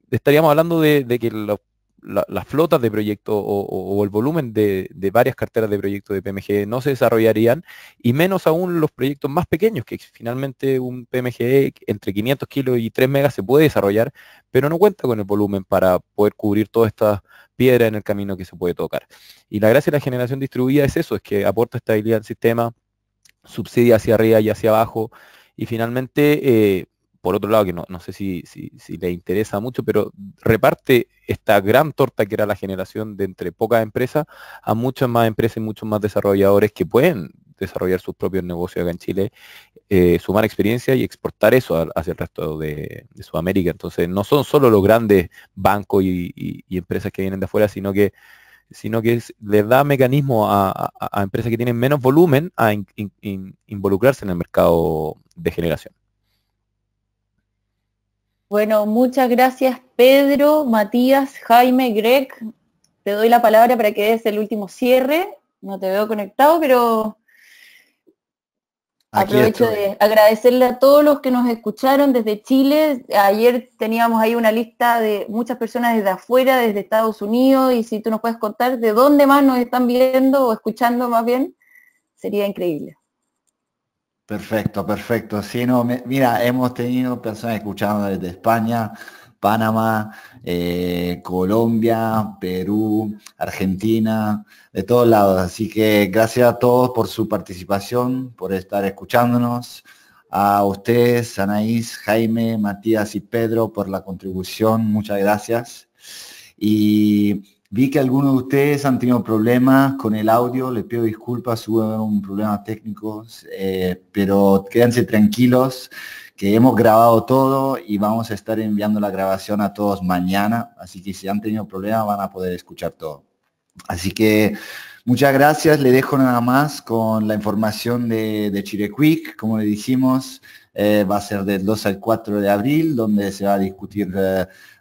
estaríamos hablando de que las flotas de proyectos o el volumen de varias carteras de proyectos de PMGE no se desarrollarían, y menos aún los proyectos más pequeños, que finalmente un PMGE entre 500 kilos y 3 megas se puede desarrollar, pero no cuenta con el volumen para poder cubrir todas estas piedras en el camino que se puede tocar. Y la gracia de la generación distribuida es eso, es que aporta estabilidad al sistema, subsidia hacia arriba y hacia abajo, y finalmente, por otro lado, que no sé si le interesa mucho, pero reparte esta gran torta que era la generación de entre pocas empresas a muchas más empresas y muchos más desarrolladores que pueden desarrollar sus propios negocios acá en Chile, sumar experiencia y exportar eso hacia el resto de Sudamérica. Entonces, no son solo los grandes bancos y empresas que vienen de afuera, sino que les da mecanismo a empresas que tienen menos volumen a involucrarse en el mercado de generación. Bueno, muchas gracias Pedro, Matías, Jaime, Greg. Te doy la palabra para que des el último cierre. No te veo conectado, pero aprovecho de agradecerle a todos los que nos escucharon desde Chile. Ayer teníamos ahí una lista de muchas personas desde afuera, desde Estados Unidos, y si tú nos puedes contar de dónde más nos están viendo o escuchando más bien, sería increíble. Perfecto, perfecto. Sí, no, mira, hemos tenido personas escuchando desde España, Panamá, Colombia, Perú, Argentina, de todos lados. Así que gracias a todos por su participación, por estar escuchándonos. A ustedes, Anaís, Jaime, Matías y Pedro, por la contribución. Muchas gracias. Y vi que algunos de ustedes han tenido problemas con el audio, les pido disculpas, hubo un problema técnico, pero quédense tranquilos que hemos grabado todo y vamos a estar enviando la grabación a todos mañana, así que si han tenido problemas van a poder escuchar todo. Así que muchas gracias, le dejo nada más con la información de Chirec Week, como le dijimos, va a ser del 2 al 4 de abril, donde se va a discutir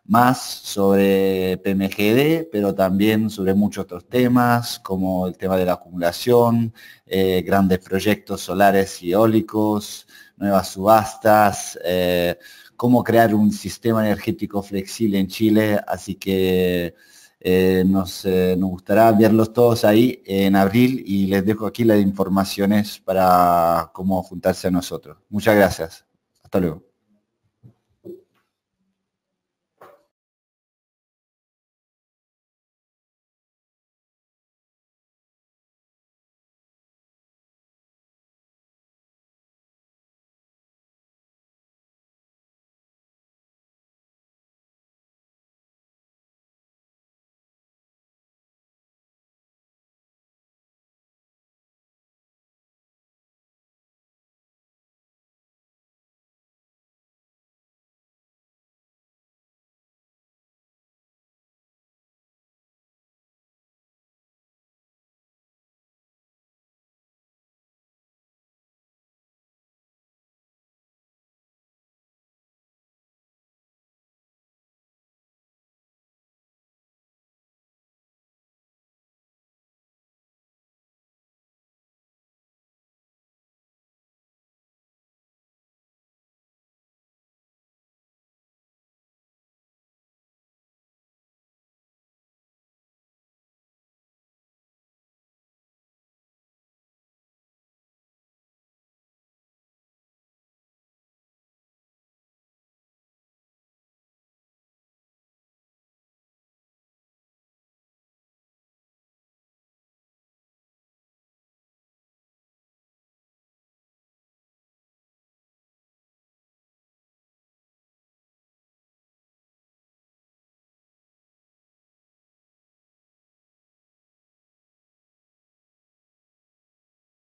más sobre PMGD, pero también sobre muchos otros temas, como el tema de la acumulación, grandes proyectos solares y eólicos, nuevas subastas, cómo crear un sistema energético flexible en Chile, así que nos gustará verlos todos ahí en abril, y les dejo aquí las informaciones para cómo juntarse a nosotros. Muchas gracias. Hasta luego.